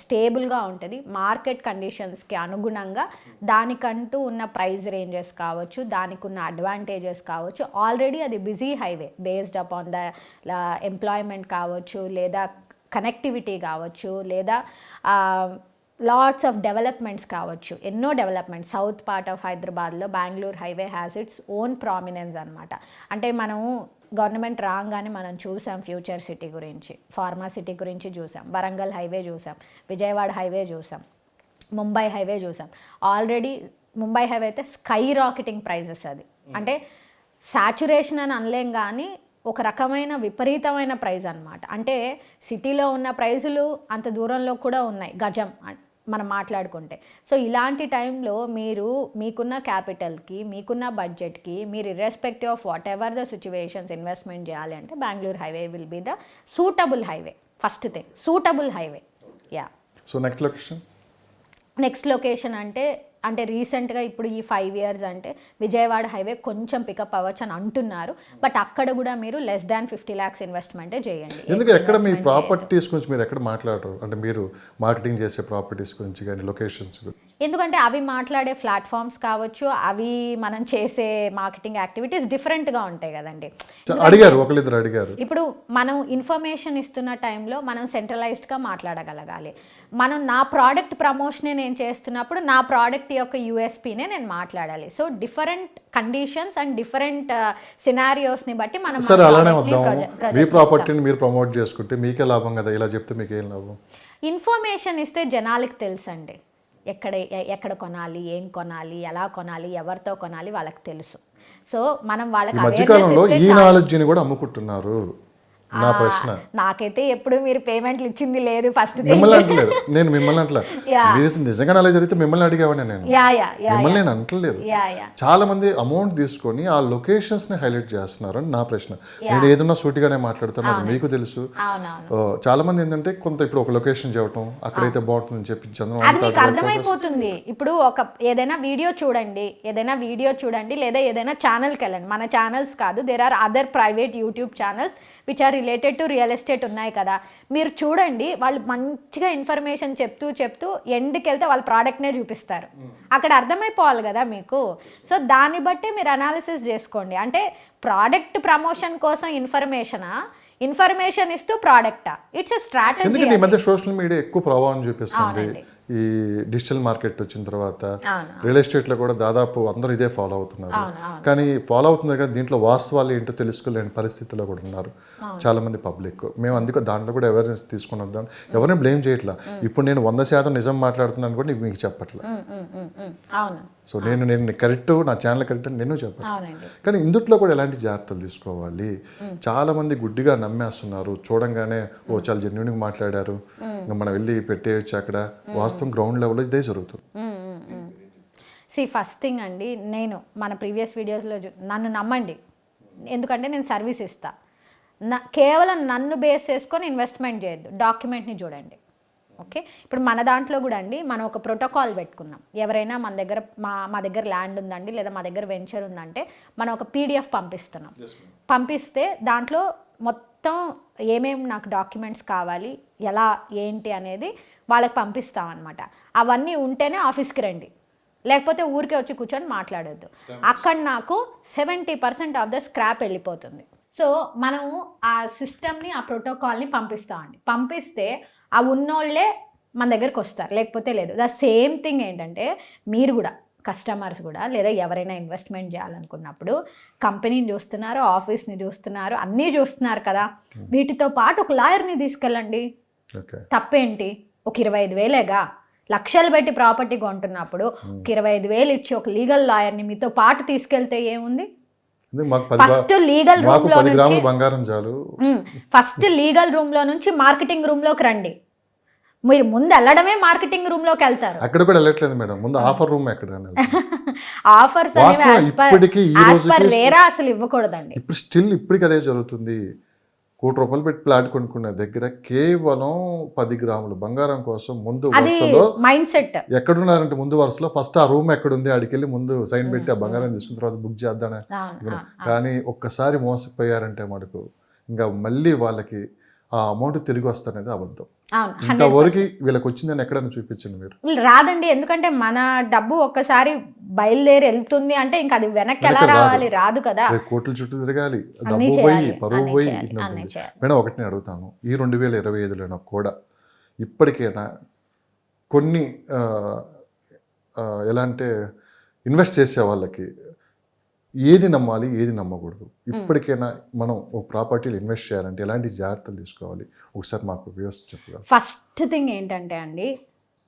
స్టేబుల్గా ఉంటుంది. మార్కెట్ కండిషన్స్కి అనుగుణంగా దానికంటూ ఉన్న ప్రైస్ రేంజెస్ కావచ్చు, దానికి ఉన్న అడ్వాంటేజెస్ కావచ్చు. ఆల్రెడీ అది busy highway based upon the employment కావచ్చు, లేదా కనెక్టివిటీ కావచ్చు, లేదా లాట్స్ ఆఫ్ డెవలప్మెంట్స్ కావచ్చు, ఎన్నో డెవలప్మెంట్స్. సౌత్ పార్ట్ ఆఫ్ హైదరాబాద్లో Bengaluru highway has its own prominence అనమాట. అంటే మనము గవర్నమెంట్ రాగానే మనం చూసాం ఫ్యూచర్ సిటీ గురించి, ఫార్మా సిటీ గురించి చూసాం, వరంగల్ హైవే చూసాం, విజయవాడ హైవే చూసాం, ముంబై హైవే చూసాం. ఆల్రెడీ ముంబై హైవే అయితే స్కై రాకెటింగ్ ప్రైజెస్, అది అంటే సాచురేషన్ అని అనలేం కానీ ఒక రకమైన విపరీతమైన ప్రైజ్ అనమాట. అంటే సిటీలో ఉన్న ప్రైజులు అంత దూరంలో కూడా ఉన్నాయి, గజం మనం మాట్లాడుకుంటే. సో ఇలాంటి టైంలో మీరు మీకున్న క్యాపిటల్కి, మీకున్న బడ్జెట్కి, మీరు irrespective of whatever the situations investment చేయాలి అంటే Bengaluru highway will be the suitable highway. First thing suitable highway. Yeah. So next location అంటే రీసెంట్గా ఇప్పుడు ఈ 5 years అంటే విజయవాడ హైవే కొంచెం పికప్ అవ్వచ్చు అని అంటున్నారు. బట్ అక్కడ కూడా మీరు లెస్ దాన్ 50 lakhs ఇన్వెస్ట్మెంటే చేయండి. ఎందుకంటే ఎక్కడ మీ ప్రాపర్టీస్ గురించి మీరు ఎక్కడ మాట్లాడరు, అంటే మీరు మార్కెటింగ్ చేసే ప్రాపర్టీస్ గురించి కానీ లొకేషన్స్ గురించి? ఎందుకంటే అవి మాట్లాడే ప్లాట్ఫామ్స్ కావచ్చు, అవి మనం చేసే మార్కెటింగ్ యాక్టివిటీస్ డిఫరెంట్గా ఉంటాయి కదండి. ఒకళ్ళిద్దరు అడిగారు. ఇప్పుడు మనం ఇన్ఫర్మేషన్ ఇస్తున్న టైంలో మనం సెంట్రలైజ్డ్గా మాట్లాడగలగాలి. మనం నా ప్రోడక్ట్ ప్రమోషనే నేను చేస్తున్నప్పుడు నా ప్రోడక్ట్ యొక్క యూఎస్పీనే నేను మాట్లాడాలి. So different conditions and different సినారియోస్ని బట్టి మనం సరే అలానే వద్దాం. మీ ప్రాపర్టీని మీరు ప్రమోట్ చేసుకుంటే మీకే లాభం కదా, ఇలా చెప్తే మీకేం లాభం? ఇన్ఫర్మేషన్ ఇస్తే జనాలకి తెలుసండి, ఎక్కడ కొనాలి, ఏం కొనాలి, ఎలా కొనాలి, ఎవరితో కొనాలి వాళ్ళకి తెలుసు. సో మనం వాళ్ళకి మధ్యకాలంలో ఈ నాలెడ్జ్ని కూడా అమ్ముకుంటున్నారు. నా ప్రశ్న, నాకైతే ఎప్పుడు మీరు పేమెంట్లు ఇచ్చింది లేదు. ఫస్ట్ మిమ్మల్ని అంటలేదు నేను, మిమ్మల్ని అంటలేదు. నిజంగా నాలెడ్జ్ జరిగితే మిమ్మల్ని అడిగేవాడిని నేను, మిమ్మల్ని నేను అంటలేదు. చాలా మంది అమౌంట్ తీసుకొని ఆ లొకేషన్స్ ని హైలైట్ చేస్తున్నారు అని నా ప్రశ్న. నేను ఏదన్నా సూటిగానే మాట్లాడుతాను, అది మీకు తెలుసు. చాలా మంది ఏంటంటే కొంత ఇప్పుడు ఒక లొకేషన్ చెప్పడం అక్కడైతే బాగుంటుందని చెప్పి అర్థమైపోతుంది. ఇప్పుడు ఏదైనా వీడియో చూడండి, లేదా ఏదైనా ఛానల్కి వెళ్ళండి. మన ఛానల్స్ కాదు, there are other private YouTube channels which are related to real estate ఉన్నాయి కదా, మీరు చూడండి. వాళ్ళు మంచిగా ఇన్ఫర్మేషన్ చెప్తూ ఎండ్కి వెళ్తే వాళ్ళ ప్రోడక్ట్నే చూపిస్తారు. అక్కడ అర్థమైపోవాలి కదా మీకు. సో దాన్ని బట్టి మీరు అనాలిసిస్ చేసుకోండి. అంటే ప్రోడక్ట్ ప్రమోషన్ కోసం ఇన్ఫర్మేషన్ ఇస్తూ ప్రోడక్టా, ఇట్స్ ఎ స్ట్రాటజీ. ఎందుకంటే ఈ మధ్య సోషల్ మీడియా ఎక్కువ ప్రభావం చూపిస్తుంది. ఈ డిజిటల్ మార్కెట్ వచ్చిన తర్వాత అవును. రియల్ ఎస్టేట్లో కూడా దాదాపు అందరూ ఇదే ఫాలో అవుతున్నారు. అవును. కానీ ఫాలో అవుతున్నారు కానీ దీంట్లో వాస్తవాలు ఏంటో తెలుసుకోలేని పరిస్థితిలో కూడా ఉన్నారు చాలామంది పబ్లిక్. మేము అందుకే దాంట్లో కూడా అవేర్నెస్ తీసుకొని వద్దాం. ఎవరిని బ్లేమ్ చేయట్లా. ఇప్పుడు నేను 100% నిజం మాట్లాడుతున్నాను కూడా మీకు చెప్పట్లా. అవును. సో నేను కరెక్ట్, నా ఛానల్ కరెక్ట్ అని నేను చెప్పాను. అవునండి. కానీ ఇందుట్లో కూడా ఎలాంటి జాగ్రత్తలు తీసుకోవాలి? చాలా మంది గుడ్డిగా నమ్మేస్తున్నారు. చూడంగానే ఓ చాలా జెన్యున్గా మాట్లాడారు, ఇంకా మనం వెళ్ళి పెట్టేయచ్చు. అక్కడ వాస్తవం గ్రౌండ్ లెవెల్లో ఇదే జరుగుతుంది. ఫస్ట్ థింగ్ అండి, నేను మన ప్రీవియస్ వీడియోస్లో నన్ను నమ్మండి, ఎందుకంటే నేను సర్వీస్ ఇస్తా. కేవలం నన్ను బేస్ చేసుకొని ఇన్వెస్ట్మెంట్ చేయొద్దు, డాక్యుమెంట్ని చూడండి. ఓకే, ఇప్పుడు మన దాంట్లో కూడా అండి మనం ఒక ప్రోటోకాల్ పెట్టుకున్నాం. ఎవరైనా మన దగ్గర మా దగ్గర ల్యాండ్ ఉందండి లేదా మా దగ్గర వెంచర్ ఉందంటే మనం ఒక PDF పంపిస్తున్నాం. పంపిస్తే దాంట్లో మొత్తం ఏమేమి నాకు డాక్యుమెంట్స్ కావాలి, ఎలా ఏంటి అనేది వాళ్ళకి పంపిస్తాం అనమాట. అవన్నీ ఉంటేనే ఆఫీస్కి రండి, లేకపోతే ఊరికే వచ్చి కూర్చొని మాట్లాడొద్దు. అక్కడ నాకు 70% ఆఫ్ ద స్క్రాప్ వెళ్ళిపోతుంది. సో మనము ఆ సిస్టమ్ని, ఆ ప్రోటోకాల్ని పంపిస్తామండి. పంపిస్తే ఆ ఉన్నోళ్ళే మన దగ్గరికి వస్తారు, లేకపోతే లేదు. ద సేమ్ థింగ్ ఏంటంటే మీరు కూడా కస్టమర్స్ కూడా లేదా ఎవరైనా ఇన్వెస్ట్మెంట్ చేయాలనుకున్నప్పుడు కంపెనీని చూస్తున్నారు, ఆఫీస్ని చూస్తున్నారు, అన్నీ చూస్తున్నారు కదా. వీటితో పాటు ఒక లాయర్ని తీసుకెళ్ళండి, తప్పేంటి? ఒక 25,000గా లక్షలు పెట్టి ప్రాపర్టీ కొంటున్నప్పుడు ఒక 25,000 ఇచ్చి ఒక లీగల్ లాయర్ని మీతో పాటు తీసుకెళ్తే ఏముంది? ఫస్ట్ లీగల్ రూమ్ లో నుంచి ఫస్ట్ లీగల్ రూమ్ లో నుంచి మార్కెటింగ్ రూమ్ లోకి రండి. మీరు ముందు వెళ్ళడమే మార్కెటింగ్ రూమ్ లోకి వెళ్తారు. అక్కడ కూడా వెళ్ళట్లేదు మేడం, ముందు ఆఫర్ రూమ్ ఎక్కడ ఆఫర్స్ అసలు ఇవ్వకూడదండి. ఇప్పుడు స్టిల్ ఇప్పటికి అదే జరుగుతుంది. ₹1,00,00,000 పెట్టి ప్లాట్ కొనుక్కునే దగ్గర కేవలం 10 గ్రాములు బంగారం కోసం ముందు వరుసలో మైండ్ సెట్ ఎక్కడున్నారంటే ముందు వరుసలో ఫస్ట్ ఆ రూమ్ ఎక్కడుంది అడికెళ్ళి ముందు సైన్ పెట్టి ఆ బంగారం తీసుకున్న తర్వాత బుక్ చేద్దానే. కానీ ఒక్కసారి మోసపోయారంటే మటుకు ఇంకా మళ్ళీ వాళ్ళకి ఆ అమౌంట్ తిరిగి వస్తనేది అబద్ధం. ఇంతవరకు వీళ్ళకి వచ్చిందని ఎక్కడైనా చూపించండి మీరు. రాదండి, ఎందుకంటే మన డబ్బు ఒక్కసారి బయలుదేరి వెళ్తుంది అంటే ఇంకా అది వెనక్కి ఎలా రావాలి? రాదు కదా. కోట్ల చుట్టూ తిరగాలి, డబ్బు పోయి పరువు పోయి. మేడం ఒకటి నేను అడుగుతాను, ఈ 2025లో కూడా ఇప్పటికైనా కొన్ని ఎలా అంటే ఇన్వెస్ట్ చేసే వాళ్ళకి ఏది నమ్మాలి, ఏది నమ్మకూడదు? ఇప్పటికైనా మనం ఒక ప్రాపర్టీలో ఇన్వెస్ట్ చేయాలంటే ఎలాంటి జాగ్రత్తలు తీసుకోవాలి? ఒకసారి మాకు వ్యవస్థ చెప్పగలరు? ఫస్ట్ థింగ్ ఏంటంటే అండి,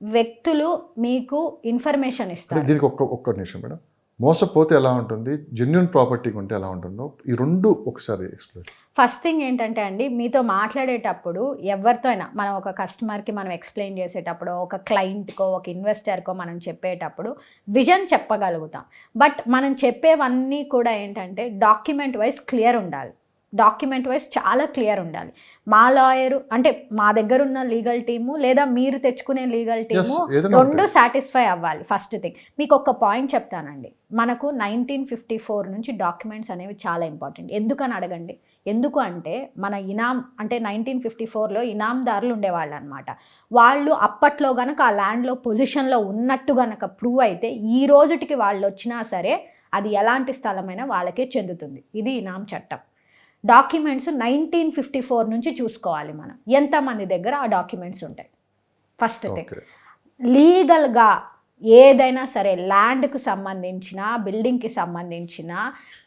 వ్యక్తులు మీకు ఇన్ఫర్మేషన్ ఇస్తారు. దీనికి ఒక్క నిమిషం మేడం. మోసపోతే ఎలా ఉంటుంది, జెన్యున్ ప్రాపర్టీ ఉంటే ఎలా ఉంటుందో ఈ రెండు ఒకసారి ఎక్స్ప్లెయిన్. ఫస్ట్ థింగ్ ఏంటంటే అండి, మీతో మాట్లాడేటప్పుడు ఎవరితో అయినా మనం ఒక కస్టమర్కి మనం ఎక్స్ప్లెయిన్ చేసేటప్పుడు, ఒక క్లయింట్కో ఒక ఇన్వెస్టర్కో మనం చెప్పేటప్పుడు విజన్ చెప్పగలుగుతాం. బట్ మనం చెప్పేవన్నీ కూడా ఏంటంటే డాక్యుమెంట్ వైజ్ క్లియర్ ఉండాలి. డాక్యుమెంట్ వైజ్ చాలా క్లియర్ ఉండాలి. మా లాయరు అంటే మా దగ్గర ఉన్న లీగల్ టీము లేదా మీరు తెచ్చుకునే లీగల్ టీము రెండు సాటిస్ఫై అవ్వాలి. ఫస్ట్ థింగ్ మీకు ఒక పాయింట్ చెప్తానండి, మనకు 1954 నుంచి డాక్యుమెంట్స్ అనేవి చాలా ఇంపార్టెంట్. ఎందుకని అడగండి. ఎందుకు అంటే మన ఇనాం అంటే 1954లో ఇనాందారులు ఉండేవాళ్ళు అనమాట. వాళ్ళు అప్పట్లో కనుక ఆ ల్యాండ్లో పొజిషన్లో ఉన్నట్టు కనుక ప్రూవ్ అయితే ఈ రోజుటికి వాళ్ళు వచ్చినా సరే అది ఎలాంటి స్థలమైనా వాళ్ళకే చెందుతుంది. ఇది ఇనాం చట్టం. డాక్యుమెంట్స్ 1954 నుంచి చూసుకోవాలి మనం, ఎంతమంది దగ్గర ఆ డాక్యుమెంట్స్ ఉంటాయి. ఫస్ట్ థింగ్ లీగల్గా ఏదైనా సరే ల్యాండ్కి సంబంధించిన బిల్డింగ్కి సంబంధించిన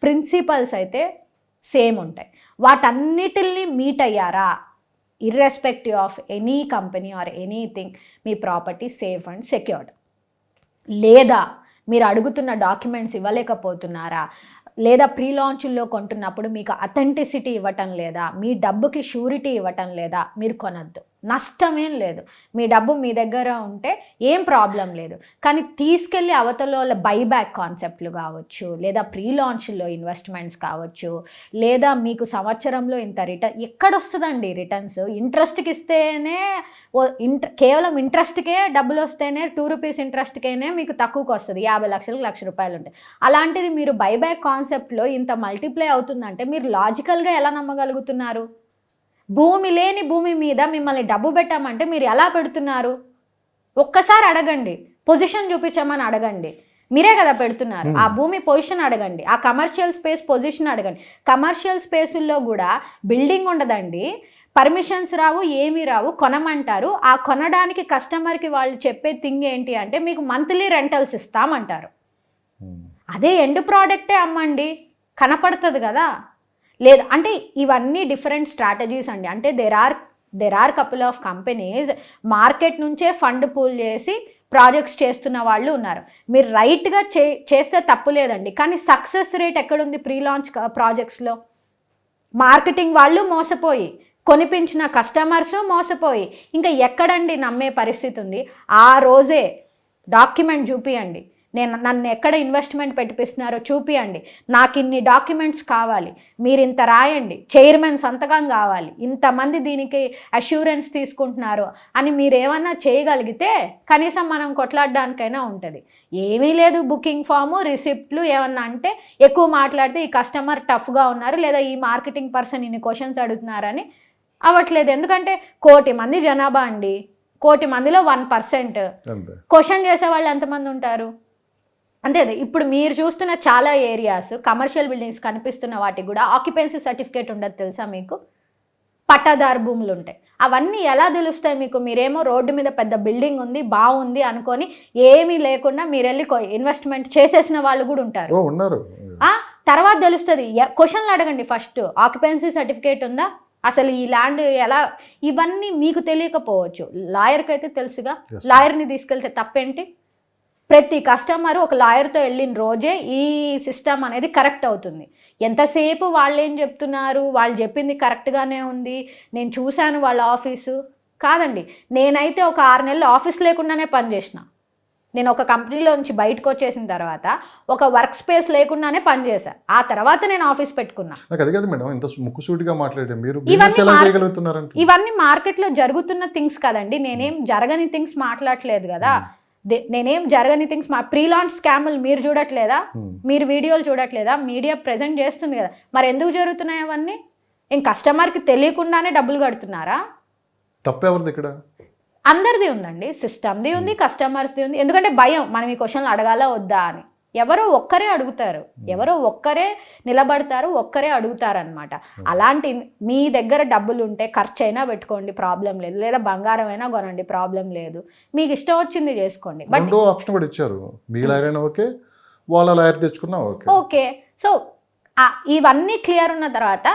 ప్రిన్సిపల్స్ అయితే సేమ్ ఉంటాయి. వాటన్నిటిని మీట్ అయ్యారా, irrespective of any company or anything, me property safe and secured. లేదా మీరు అడుగుతున్న డాక్యుమెంట్స్ ఇవ్వలేకపోతున్నారా, లేదా ప్రీ లాంచ్ల్లో కొంటున్నప్పుడు మీకు అథెంటిసిటీ ఇవ్వటం లేదా, మీ డబ్బుకి షూరిటీ ఇవ్వటం లేదా, మీరు కొనద్దు. నష్టమేం లేదు, మీ డబ్బు మీ దగ్గర ఉంటే ఏం ప్రాబ్లం లేదు. కానీ తీసుకెళ్ళి అవతల బైబ్యాక్ కాన్సెప్ట్లు కావచ్చు, లేదా ప్రీ లాంచ్లో ఇన్వెస్ట్మెంట్స్ కావచ్చు, లేదా మీకు సంవత్సరంలో ఇంత రిటర్న్ ఎక్కడొస్తుందండి? రిటర్న్స్ ఇంట్రెస్ట్కి ఇస్తేనే కేవలం ఇంట్రెస్ట్కే డబ్బులు వస్తేనే ₹2 ఇంట్రెస్ట్కేనే మీకు తక్కువకి వస్తుంది. 50 లక్షలకు ₹1,00,000 ఉంటాయి. అలాంటిది మీరు బైబ్యాక్ కాన్సెప్ట్లో ఇంత మల్టిప్లై అవుతుందంటే మీరు లాజికల్గా ఎలా నమ్మగలుగుతున్నారు? భూమి లేని భూమి మీద మిమ్మల్ని డబ్బు పెట్టామంటే మీరు ఎలా పెడుతున్నారు? ఒక్కసారి అడగండి, పొజిషన్ చూపించమని అడగండి. మీరే కదా పెడుతున్నారు. ఆ భూమి పొజిషన్ అడగండి, ఆ కమర్షియల్ స్పేస్ పొజిషన్ అడగండి. కమర్షియల్ స్పేసుల్లో కూడా బిల్డింగ్ ఉండదండి, పర్మిషన్స్ రావు, ఏమీ రావు, కొనమంటారు. ఆ కొనడానికి కస్టమర్కి వాళ్ళు చెప్పే థింగ్ ఏంటి అంటే మీకు మంత్లీ రెంటల్స్ ఇస్తామంటారు. అదే ఎండ్ ప్రోడక్టే అమ్మండి, కనపడుతుంది కదా. లేదు అంటే ఇవన్నీ డిఫరెంట్ స్ట్రాటజీస్ అండి. అంటే there are couple of companies market నుంచే ఫండ్ పూల్ చేసి ప్రాజెక్ట్స్ చేస్తున్న వాళ్ళు ఉన్నారు. మీరు రైట్గా చేస్తే తప్పు లేదండి, కానీ సక్సెస్ రేట్ ఎక్కడుంది ప్రీ లాంచ్ ప్రాజెక్ట్స్లో? మార్కెటింగ్ వాళ్ళు మోసపోయి, కొనిపించిన కస్టమర్స్ మోసపోయి, ఇంకా ఎక్కడండి నమ్మే పరిస్థితి ఉంది? ఆ రోజే డాక్యుమెంట్ చూపియండి, నన్ను ఎక్కడ ఇన్వెస్ట్మెంట్ పెట్టిస్తున్నారో చూపియండి, నాకు ఇన్ని డాక్యుమెంట్స్ కావాలి, మీరు ఇంత రాయండి, చైర్మన్ సంతకం కావాలి, ఇంతమంది దీనికి అష్యూరెన్స్ తీసుకుంటున్నారు అని మీరు ఏమన్నా చేయగలిగితే కనీసం మనం కొట్లాడడానికైనా ఉంటుంది. ఏమీ లేదు, బుకింగ్ ఫాము, రిసిప్ట్లు ఏమన్నా అంటే ఎక్కువ మాట్లాడితే ఈ కస్టమర్ టఫ్గా ఉన్నారు లేదా ఈ మార్కెటింగ్ పర్సన్ ఇన్ని క్వశ్చన్స్ అడుగుతున్నారని అవ్వట్లేదు. ఎందుకంటే 1 కోటి మంది జనాభా అండి, 1 కోటి మందిలో 1% క్వశ్చన్ చేసే వాళ్ళు ఎంతమంది ఉంటారు? అంతే. ఇప్పుడు మీరు చూస్తున్న చాలా ఏరియాస్ కమర్షియల్ బిల్డింగ్స్ కనిపిస్తున్న వాటికి కూడా ఆక్యుపెన్సీ సర్టిఫికేట్ ఉండదు తెలుసా మీకు? పట్టాదారు భూములు ఉంటాయి. అవన్నీ ఎలా తెలుస్తాయి మీకు? మీరేమో రోడ్డు మీద పెద్ద బిల్డింగ్ ఉంది, బాగుంది అనుకొని ఏమీ లేకుండా మీరు వెళ్ళి ఇన్వెస్ట్మెంట్ చేసేసిన వాళ్ళు కూడా ఉంటారు. తర్వాత తెలుస్తుంది. క్వశ్చన్లు అడగండి ఫస్ట్, ఆక్యుపెన్సీ సర్టిఫికేట్ ఉందా, అసలు ఈ ల్యాండ్ ఎలా, ఇవన్నీ మీకు తెలియకపోవచ్చు, లాయర్కి అయితే తెలుసుగా. లాయర్ని తీసుకెళ్తే తప్పేంటి? ప్రతి కస్టమరు ఒక లాయర్తో వెళ్ళిన రోజే ఈ సిస్టమ్ అనేది కరెక్ట్ అవుతుంది. ఎంతసేపు వాళ్ళు ఏం చెప్తున్నారు, వాళ్ళు చెప్పింది కరెక్ట్గానే ఉంది, నేను చూశాను వాళ్ళ ఆఫీసు కాదండి. నేనైతే ఒక 6 నెలలు ఆఫీస్ లేకుండానే పనిచేసిన. నేను ఒక కంపెనీలో నుంచి బయటకు వచ్చేసిన తర్వాత ఒక వర్క్ స్పేస్ లేకుండానే పనిచేశాను. ఆ తర్వాత నేను ఆఫీస్ పెట్టుకున్నా. ఇవన్నీ మార్కెట్లో జరుగుతున్న థింగ్స్ కదండి, నేనేం జరగని థింగ్స్ మాట్లాడట్లేదు కదా. నేనేం జరగని థింగ్స్ ప్రీ లాంచ్ స్కాములు మీరు చూడట్లేదా? మీరు వీడియోలు చూడట్లేదా? మీడియా ప్రెజెంట్ చేస్తుంది కదా, మరి ఎందుకు జరుగుతున్నాయి అవన్నీ? ఏం కస్టమర్కి తెలియకుండానే డబ్బులు కడుతున్నారా? తప్పెవరిది ఇక్కడ? అందరిది ఉందండి, సిస్టమ్ది ఉంది, కస్టమర్స్ది ఉంది. ఎందుకంటే భయం, మనం ఈ క్వశ్చన్లు అడగాలా వద్దా అని. ఎవరో ఒక్కరే అడుగుతారు, ఎవరో ఒక్కరే నిలబడతారు, ఒక్కరే అడుగుతారు అనమాట. అలాంటి మీ దగ్గర డబ్బులు ఉంటే ఖర్చు అయినా పెట్టుకోండి, ప్రాబ్లం లేదు. లేదా బంగారం అయినా కొనండి, ప్రాబ్లం లేదు. మీకు ఇష్టం వచ్చింది చేసుకోండి. బట్ ఆప్షన్ కూడా ఇచ్చారు, మీ లాయర్ అయినా ఓకే, వాళ్ళ లాయర్ తెచ్చుకున్నా ఓకే. సో ఇవన్నీ క్లియర్ ఉన్న తర్వాత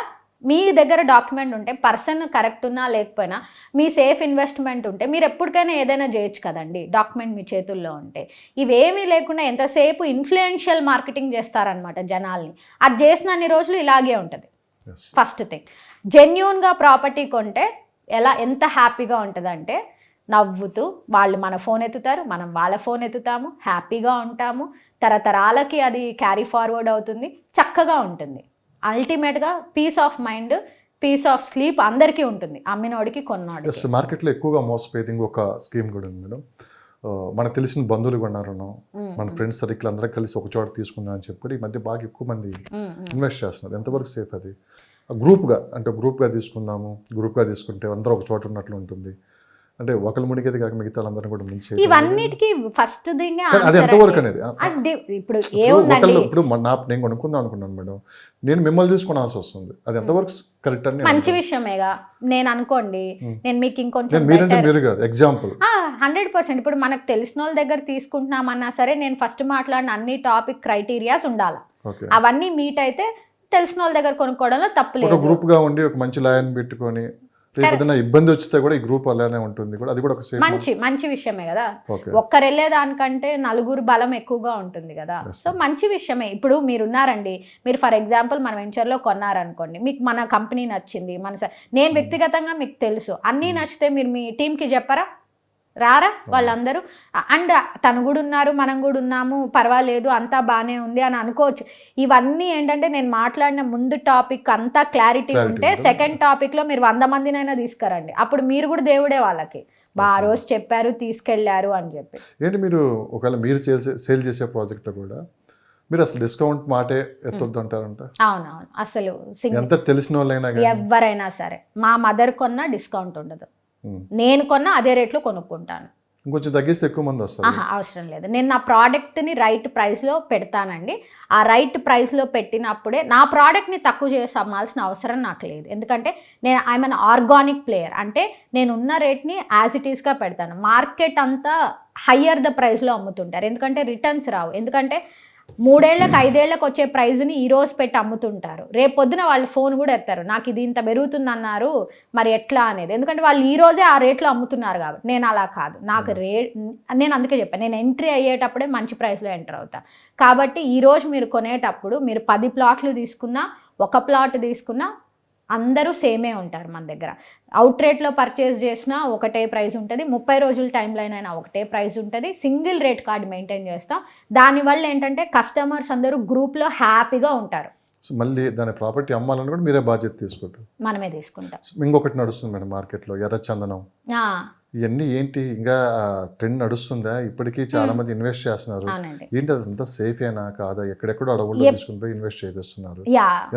మీ దగ్గర డాక్యుమెంట్ ఉంటే, పర్సన్ కరెక్ట్ ఉన్నా లేకపోయినా, మీ సేఫ్ ఇన్వెస్ట్మెంట్ ఉంటే మీరు ఎప్పటికైనా ఏదైనా చేయొచ్చు కదండి, డాక్యుమెంట్ మీ చేతుల్లో ఉంటే. ఇవేమీ లేకుండా ఎంతసేపు ఇన్ఫ్లుయెన్షియల్ మార్కెటింగ్ చేస్తారనమాట జనాల్ని. అది చేసినన్ని రోజులు ఇలాగే ఉంటుంది. ఫస్ట్ థింగ్, జెన్యూన్గా ప్రాపర్టీ కొంటే ఎంత హ్యాపీగా ఉంటుందంటే, నవ్వుతూ వాళ్ళు మన ఫోన్ ఎత్తుతారు, మనం వాళ్ళ ఫోన్ ఎత్తుతాము, హ్యాపీగా ఉంటాము, తరతరాలకి అది క్యారీ ఫార్వర్డ్ అవుతుంది, చక్కగా ఉంటుంది. అల్టిమేట్గా peace of mind, peace of sleep అందరికీ ఉంటుంది, అమ్మినోడికి కొన్నాడు. మార్కెట్లో ఎక్కువగా మోసపోయేది ఇంకొక స్కీమ్ కూడా ఉంది మేడం. మనకు తెలిసిన బంధువులు కొన్నారనో, మన ఫ్రెండ్స్ సర్కిల్ అందరం కలిసి ఒక చోట తీసుకుందాం అని చెప్పి ఈ మధ్య బాగా ఎక్కువ మంది ఇన్వెస్ట్ చేస్తున్నారు. ఎంతవరకు సేఫ్ అది? గ్రూప్గా తీసుకుందాము, గ్రూప్గా తీసుకుంటే అందరూ ఒక చోట ఉన్నట్లు ఉంటుంది. అంటే ఒకళ్ళు మునిగేది కాక మిగతా వాళ్ళందరూ కూడా ముంచే, ఇవన్నిటికీ ఫస్ట్ థింగ్ అది ఎంతవరకు అనేది. ఇప్పుడు ఏముందండి, ఇప్పుడు నేను కొనుక్కుందాం అనుకున్నాను మేడం, నేను మిమ్మల్ని చూసుకునాల్సి వస్తుంది, అది ఎంతవరకు కరెక్ట్ అని? మంచి విషయమేగా నేను అనుకోండి. నేను మీకు ఇంకొంచెం మీరు కాదు ఎగ్జాంపుల్ 100%. ఇప్పుడు మనకు తెలిసిన వాళ్ళ దగ్గర తీసుకుంటున్నామన్నా సరే, నేను ఫస్ట్ మాట్లాడిన అన్ని టాపిక్ క్రైటీరియాస్ ఉండాలి. అవన్నీ మీట్ అయితే తెలిసిన వాళ్ళ దగ్గర కొనుక్కోవడంలో తప్పు లేదు. గ్రూప్ గా ఉండి ఒక మంచి లాయన్ పెట్టుకొని ఏదైనా ఇబ్బంది వచ్చితే కూడా ఈ గ్రూప్ అలానే ఉంటుంది కూడా, అది కూడా ఒక మంచి విషయమే కదా. ఒక్కరు వెళ్ళేదానికంటే 4 బలం ఎక్కువగా ఉంటుంది కదా. సో మంచి విషయమే. ఇప్పుడు మీరున్నారండి, మీరు ఫర్ ఎగ్జాంపుల్ మన వెంచర్లో కొన్నారనుకోండి, మీకు మన కంపెనీ నచ్చింది, నేను వ్యక్తిగతంగా మీకు తెలుసు, అన్నీ నచ్చితే మీరు మీ టీంకి చెప్పరా? రారా వాళ్ళందరూ? అండ్ తను కూడా ఉన్నారు, మనం కూడా ఉన్నాము, పర్వాలేదు, అంతా బాగానే ఉంది అని అనుకోవచ్చు. ఇవన్నీ ఏంటంటే నేను మాట్లాడిన ముందు టాపిక్ అంతా క్లారిటీ ఉంటే, సెకండ్ టాపిక్లో మీరు 100 మందినైనా తీసుకురండి, అప్పుడు మీరు కూడా దేవుడే వాళ్ళకి. ఆ రోజు చెప్పారు, తీసుకెళ్లారు అని చెప్పి. ఏంటి మీరు ఒకవేళ మీరు సేల్ చేసే ప్రాజెక్ట్లో కూడా మీరు అసలు డిస్కౌంట్ మాటే ఎత్తొద్దు అంటారంట? అవునవును, అసలు ఎంత తెలిసిన వాళ్ళైనా ఎవరైనా సరే, మా మదర్ కొన్నా డిస్కౌంట్ ఉండదు, నేను కొన్నా అదే రేట్లో కొనుక్కుంటాను. ఇంకొంచెం తగ్గిస్తే ఎక్కువ మంది వస్తారు. అవసరం లేదు. నేను నా ప్రోడక్ట్ని రైట్ ప్రైస్లో పెడతానండి. ఆ రైట్ ప్రైస్లో పెట్టినప్పుడే నా ప్రోడక్ట్ని తక్కువ చేసి అమ్మాల్సిన అవసరం నాకు లేదు. ఎందుకంటే నేను ఐఎమ్ అన్ ఆర్గానిక్ ప్లేయర్. అంటే నేను ఉన్న రేట్ని యాజ్ ఇట్ ఈస్గా పెడతాను. మార్కెట్ అంతా హయ్యర్ ద ప్రైస్లో అమ్ముతుంటారు, ఎందుకంటే రిటర్న్స్ రావు. ఎందుకంటే 3 ఏళ్ళకి 5 ఏళ్ళకి వచ్చే ప్రైజ్ని ఈ రోజు పెట్టి అమ్ముతుంటారు. రేపు పొద్దున వాళ్ళు ఫోన్ కూడా ఎత్తారు, నాకు ఇది ఇంత పెరుగుతుంది అన్నారు మరి ఎట్లా అనేది. ఎందుకంటే వాళ్ళు ఈ రోజే ఆ రేట్లో అమ్ముతున్నారు కాబట్టి. నేను అలా కాదు, నాకు నేను అందుకే చెప్పాను, నేను ఎంట్రీ అయ్యేటప్పుడే మంచి ప్రైస్లో ఎంటర్ అవుతా. కాబట్టి ఈరోజు మీరు కొనేటప్పుడు మీరు 10 ప్లాట్లు తీసుకున్నా, 1 ప్లాట్ తీసుకున్నా అందరూ సేమే ఉంటారు మన దగ్గర. అవుట్ రేట్లో పర్చేస్ చేసినా ఒకటే ప్రైస్ ఉంటుంది, 30 రోజుల టైం లైన్ అయినా ఒకటే ప్రైస్ ఉంటుంది. సింగిల్ రేట్ కార్డ్ మెయింటైన్ చేస్తాం. దానివల్ల ఏంటంటే కస్టమర్స్ అందరూ గ్రూప్లో హ్యాపీగా ఉంటారు. సో మళ్ళీ దాని ప్రాపర్టీ అమ్మాలని కూడా మీరే బాధ్యత తీసుకుంటారు, మనమే తీసుకుంటాం. ఇంకొకటి నడుస్తుంది మేడం మార్కెట్లో, ఎర్రచందనం. ఇవన్నీ ఏంటి, ఇంకా ట్రెండ్ నడుస్తుందా? ఇప్పటికీ చాలా మంది ఇన్వెస్ట్ చేస్తున్నారు. ఏంటి అదంతా సేఫ్ అయినా కాదా? ఎక్కడెక్కడో అడవుల్లో తీసుకుని ఇన్వెస్ట్ చేపిస్తున్నారు.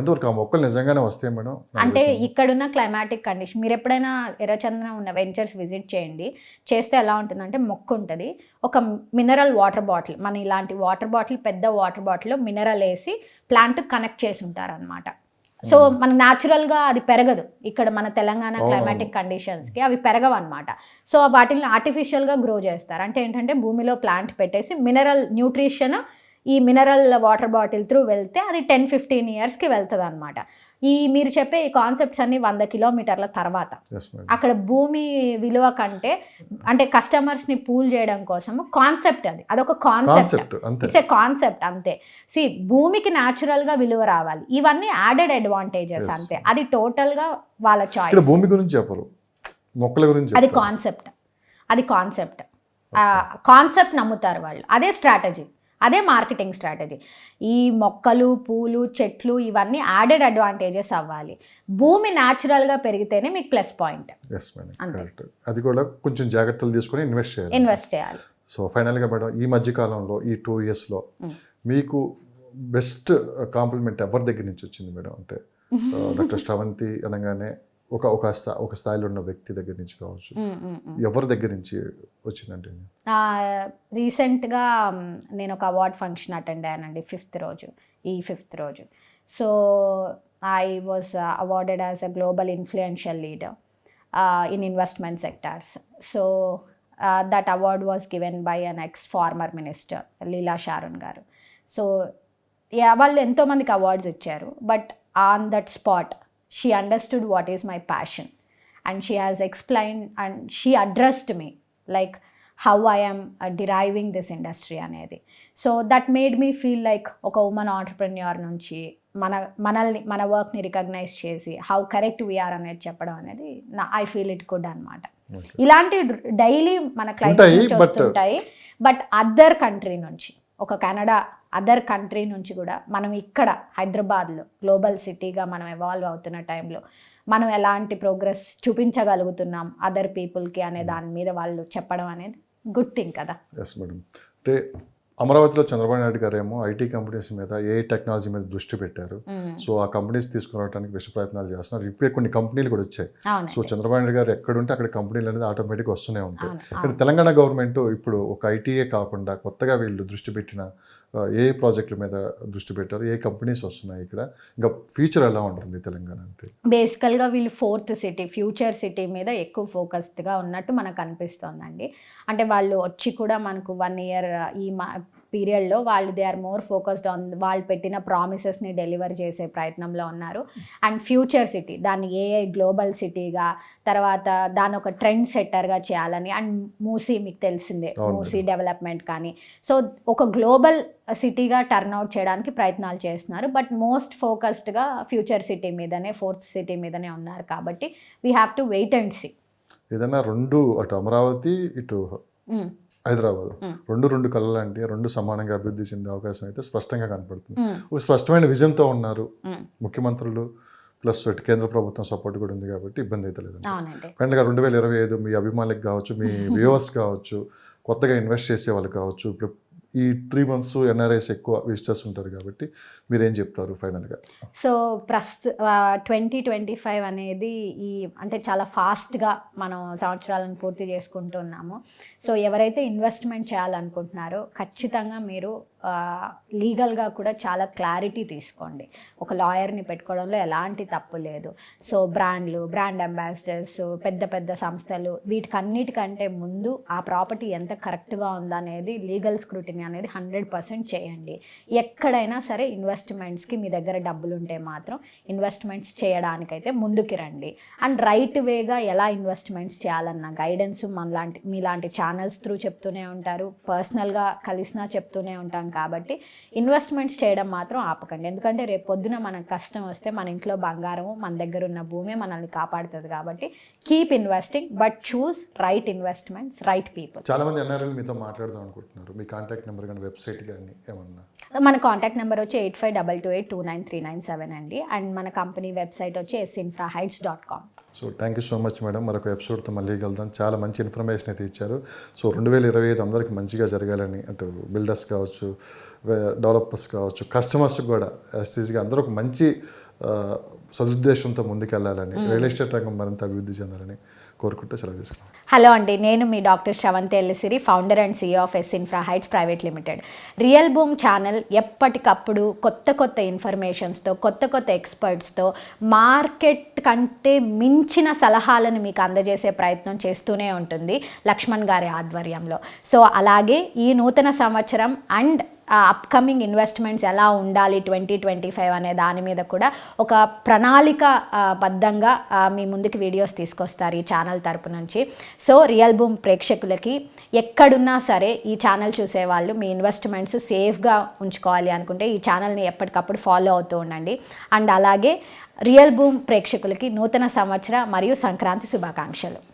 ఎంతవరకు ఆ మొక్కలు నిజంగానే వస్తాయి మేడం? అంటే ఇక్కడున్న క్లైమాటిక్ కండిషన్, మీరు ఎప్పుడైనా ఎర్రచందనం ఉన్న వెంచర్స్ విజిట్ చేయండి. చేస్తే ఎలా ఉంటుందంటే మొక్క ఉంటుంది, ఒక మినరల్ వాటర్ బాటిల్, మన ఇలాంటి వాటర్ బాటిల్, పెద్ద వాటర్ బాటిల్లో మినరల్ వేసి ప్లాంట్ కనెక్ట్ చేసి ఉంటారనమాట. సో మన న్యాచురల్గా అది పెరగదు. ఇక్కడ మన తెలంగాణ క్లైమాటిక్ కండిషన్స్కి అవి పెరగవు అనమాట. సో వాటిని ఆర్టిఫిషియల్గా గ్రో చేస్తారు. అంటే ఏంటంటే భూమిలో ప్లాంట్ పెట్టేసి మినరల్ న్యూట్రిషన్ ఈ మినరల్ వాటర్ బాటిల్ త్రూ వెళ్తే అది 10-15 ఇయర్స్కి వెళ్తుంది అనమాట. మీరు చెప్పే ఈ కాన్సెప్ట్స్ అన్ని 100 కిలోమీటర్ల తర్వాత అక్కడ భూమి విలువ కంటే, అంటే కస్టమర్స్ని పూల్ చేయడం కోసం కాన్సెప్ట్ అదొక కాన్సెప్ట్. ఇట్స్ ఏ కాన్సెప్ట్ అంతే. భూమికి న్యాచురల్గా విలువ రావాలి, ఇవన్నీ యాడెడ్ అడ్వాంటేజెస్ అంతే. అది టోటల్గా వాళ్ళ చాయిస్. భూమి గురించి చెప్పరు, మొక్కల గురించి. అది కాన్సెప్ట్ కాన్సెప్ట్ నమ్ముతారు వాళ్ళు. అదే స్ట్రాటజీ, అదే మార్కెటింగ్ స్ట్రాటజీ. ఈ మొక్కలు, పూలు, చెట్లు ఇవన్నీ యాడెడ్ అడ్వాంటేజెస్ అవ్వాలి. భూమి న్యాచురల్గా పెరిగితేనే మీకు ప్లస్ పాయింట్. అది కూడా కొంచెం జాగ్రత్తలు తీసుకొని ఇన్వెస్ట్ చేయాలి. సో ఫైనల్గా మేడం, ఈ మధ్యకాలంలో ఈ 2 ఇయర్స్లో మీకు బెస్ట్ కాంప్లిమెంట్ ఎవరి దగ్గర నుంచి వచ్చింది మేడం? అంటే డాక్టర్ శ్రవంతి అనగానే ఒక స్థాయిలో ఉన్న వ్యక్తి దగ్గర నుంచి కావచ్చు, ఎవరి దగ్గర నుంచి వచ్చిందంటే? రీసెంట్గా నేను ఒక అవార్డ్ ఫంక్షన్ అటెండ్ అయ్యానండి, 5th రోజు. So I was awarded as a global influential leader in investment sectors. So that award was given by an X-farmer minister Leela Sharon గారు. సో వాళ్ళు ఎంతోమందికి అవార్డ్స్ ఇచ్చారు, but on that spot she understood what is my passion, and she has explained and she addressed me like how I am deriving this industry అనేది. So that made me feel like ఒక women entrepreneur నుంచి మన వర్క్ని recognise చేసి how correct we are అనేది చెప్పడం అనేది I feel it good అనమాట. ఇలాంటి డైలీ మన క్లయింట్స్ నుంచి వస్తుంటాయి, బట్ అదర్ కంట్రీ నుంచి, ఒక కెనడా అదర్ కంట్రీ నుంచి కూడా మనం ఇక్కడ హైదరాబాద్లో గ్లోబల్ సిటీగా మనం ఎవాల్వ్ అవుతున్న టైంలో మనం ఎలాంటి ప్రోగ్రెస్ చూపించగలుగుతున్నాం అదర్ పీపుల్కి అనే దాని మీద వాళ్ళు చెప్పడం అనేది గుడ్ థింగ్ కదా. Yes madam. అంటే అమరావతిలో చంద్రబాబు నాయుడు గారు ఏమో ఐటీ కంపెనీస్ మీద, ఏ టెక్నాలజీ మీద దృష్టి పెట్టారు. సో ఆ కంపెనీస్ తీసుకురావడానికి విశ్వ ప్రయత్నాలు చేస్తున్నారు. ఇప్పుడే కొన్ని కంపెనీలు కూడా వచ్చాయి. సో చంద్రబాబు నాయుడు గారు ఎక్కడుంటే అక్కడ కంపెనీలు అనేది ఆటోమేటిక్గా వస్తూనే ఉంటాయి. ఇక్కడ తెలంగాణ గవర్నమెంట్ ఇప్పుడు ఒక ఐటీఏ కాకుండా కొత్తగా వీళ్ళు దృష్టి పెట్టిన ఏ ప్రాజెక్టుల మీద దృష్టి పెట్టారు, ఏ కంపెనీస్ వస్తున్నాయి ఇక్కడ, ఇంకా ఫ్యూచర్ ఎలా ఉంటుంది తెలంగాణ అంటే? బేసికల్గా వీళ్ళు 4th సిటీ, ఫ్యూచర్ సిటీ మీద ఎక్కువ ఫోకస్డ్గా ఉన్నట్టు మనకు అనిపిస్తోందండి. అంటే వాళ్ళు వచ్చి కూడా మనకు 1 ఇయర్ ఈ పీరియడ్లో వాళ్ళు they are more focused on వాళ్ళు పెట్టిన ప్రామిసెస్ని డెలివర్ చేసే ప్రయత్నంలో ఉన్నారు. అండ్ ఫ్యూచర్ సిటీ దాన్ని ఏఐ గ్లోబల్ సిటీగా, తర్వాత దాని ఒక ట్రెండ్ సెట్టర్గా చేయాలని, అండ్ మూసీ మీకు తెలిసిందే, మూసీ డెవలప్మెంట్ కానీ, సో ఒక గ్లోబల్ సిటీగా టర్న్అవుట్ చేయడానికి ప్రయత్నాలు చేస్తున్నారు. బట్ మోస్ట్ ఫోకస్డ్గా ఫ్యూచర్ సిటీ మీదనే, 4th సిటీ మీదనే ఉన్నారు. కాబట్టి we have to wait and see. ఏదైనా రెండు, అటు అమరావతి ఇటు హైదరాబాద్, రెండు కళ లాంటి, రెండు సమానంగా అభివృద్ధి చెందే అవకాశం అయితే స్పష్టంగా కనపడుతుంది. ఒక స్పష్టమైన విజన్తో ఉన్నారు ముఖ్యమంత్రులు, ప్లస్ కేంద్ర ప్రభుత్వం సపోర్ట్ కూడా ఉంది కాబట్టి ఇబ్బంది అయితే లేదు. ఫైనల్గా 2025 మీ అభిమానులకు కావచ్చు, మీ వ్యూవర్స్ కావచ్చు, కొత్తగా ఇన్వెస్ట్ చేసే వాళ్ళు కావచ్చు, ఇప్పుడు ఈ 3 months ఎన్ఆర్ఐస్ ఎక్కువ విజిటర్స్ ఉంటారు కాబట్టి మీరు ఏం చెప్తారు ఫైనల్గా? సో 2025 అనేది అంటే చాలా ఫాస్ట్గా మనం సంవత్సరాలను పూర్తి చేసుకుంటున్నాము. సో ఎవరైతే ఇన్వెస్ట్మెంట్ చేయాలనుకుంటున్నారో ఖచ్చితంగా మీరు లీగల్గా కూడా చాలా క్లారిటీ తీసుకోండి. ఒక లాయర్ని పెట్టుకోవడంలో ఎలాంటి తప్పు లేదు. సో బ్రాండ్ అంబాసిడర్స్, పెద్ద పెద్ద సంస్థలు, వీటికన్నిటికంటే ముందు ఆ ప్రాపర్టీ ఎంత కరెక్ట్గా ఉందనేది లీగల్ స్క్రూటినీ అనేది 100% చేయండి. ఎక్కడైనా సరే ఇన్వెస్ట్మెంట్స్కి మీ దగ్గర డబ్బులు ఉంటే మాత్రం ఇన్వెస్ట్మెంట్స్ చేయడానికైతే ముందుకి రండి. అండ్ రైట్ వేగా ఎలా ఇన్వెస్ట్మెంట్స్ చేయాలన్న గైడెన్స్ మీలాంటి ఛానల్స్ త్రూ చెప్తూనే ఉంటారు, పర్సనల్గా కలిసినా చెప్తూనే ఉంటాం. కాబట్టి ఇన్వెస్ట్మెంట్స్ చేయడం మాత్రం ఆపకండి. ఎందుకంటే రేపు పొద్దున మనకు కష్టం వస్తే మన ఇంట్లో బంగారము, మన దగ్గర ఉన్న భూమి మనల్ని కాపాడుతుంది. కాబట్టి keep investing, but choose right investments, right people. చాలా మంది ఎన్ఆర్ఐలు మీతో మాట్లాడదాం అనుకుంటున్నారు. మీ కాంటాక్ట్ నెంబర్ కానీ వెబ్సైట్ కానీ ఏమన్నా? మన కాంటాక్ట్ నెంబర్ వచ్చి 8522829397 అండి. అండ్ మన కంపెనీ వెబ్సైట్ వచ్చి sinfraheights.com. So thank you so much madam. మరొక ఎపిసోడ్తో మళ్ళీ కలుద్దాం. చాలా మంచి ఇన్ఫర్మేషన్ అయితే ఇచ్చారు. సో 2025 అందరికీ మంచిగా జరగాలని, అటు బిల్డర్స్ కావచ్చు, డెవలపర్స్ కావచ్చు, కస్టమర్స్కి కూడా యాస్టీస్గా అందరూ ఒక మంచి సదుద్దేశంతో ముందుకెళ్ళాలని, రియల్ ఎస్టేట్ రంగం మరింత అభివృద్ధి చెందాలని కోరుకుంటూ సెలవు తీసుకున్నాం. హలో అండి, నేను మీ doctor Sravanthi Ellisiri, founder and CEO of Sinfra Heights Private Limited. Real Boom channel ఎప్పటికప్పుడు కొత్త ఇన్ఫర్మేషన్స్తో, కొత్త ఎక్స్పర్ట్స్తో, మార్కెట్ కంటే మించిన సలహాలను మీకు అందజేసే ప్రయత్నం చేస్తూనే ఉంటుంది లక్ష్మణ్ గారి ఆధ్వర్యంలో. సో అలాగే ఈ నూతన సంవత్సరం అండ్ అప్కమింగ్ ఇన్వెస్ట్మెంట్స్ ఎలా ఉండాలి 2025 అనే దాని మీద కూడా ఒక ప్రణాళిక బద్ధంగా మీ ముందుకు వీడియోస్ తీసుకొస్తారు ఈ ఛానల్ తరపు నుంచి. సో రియల్ బూమ్ ప్రేక్షకులకి ఎక్కడున్నా సరే ఈ ఛానల్ చూసేవాళ్ళు మీ ఇన్వెస్ట్మెంట్స్ సేఫ్గా ఉంచుకోవాలి అనుకుంటే ఈ ఛానల్ని ఎప్పటికప్పుడు ఫాలో అవుతూ ఉండండి. అండ్ అలాగే రియల్ బూమ్ ప్రేక్షకులకి నూతన సంవత్సర మరియు సంక్రాంతి శుభాకాంక్షలు.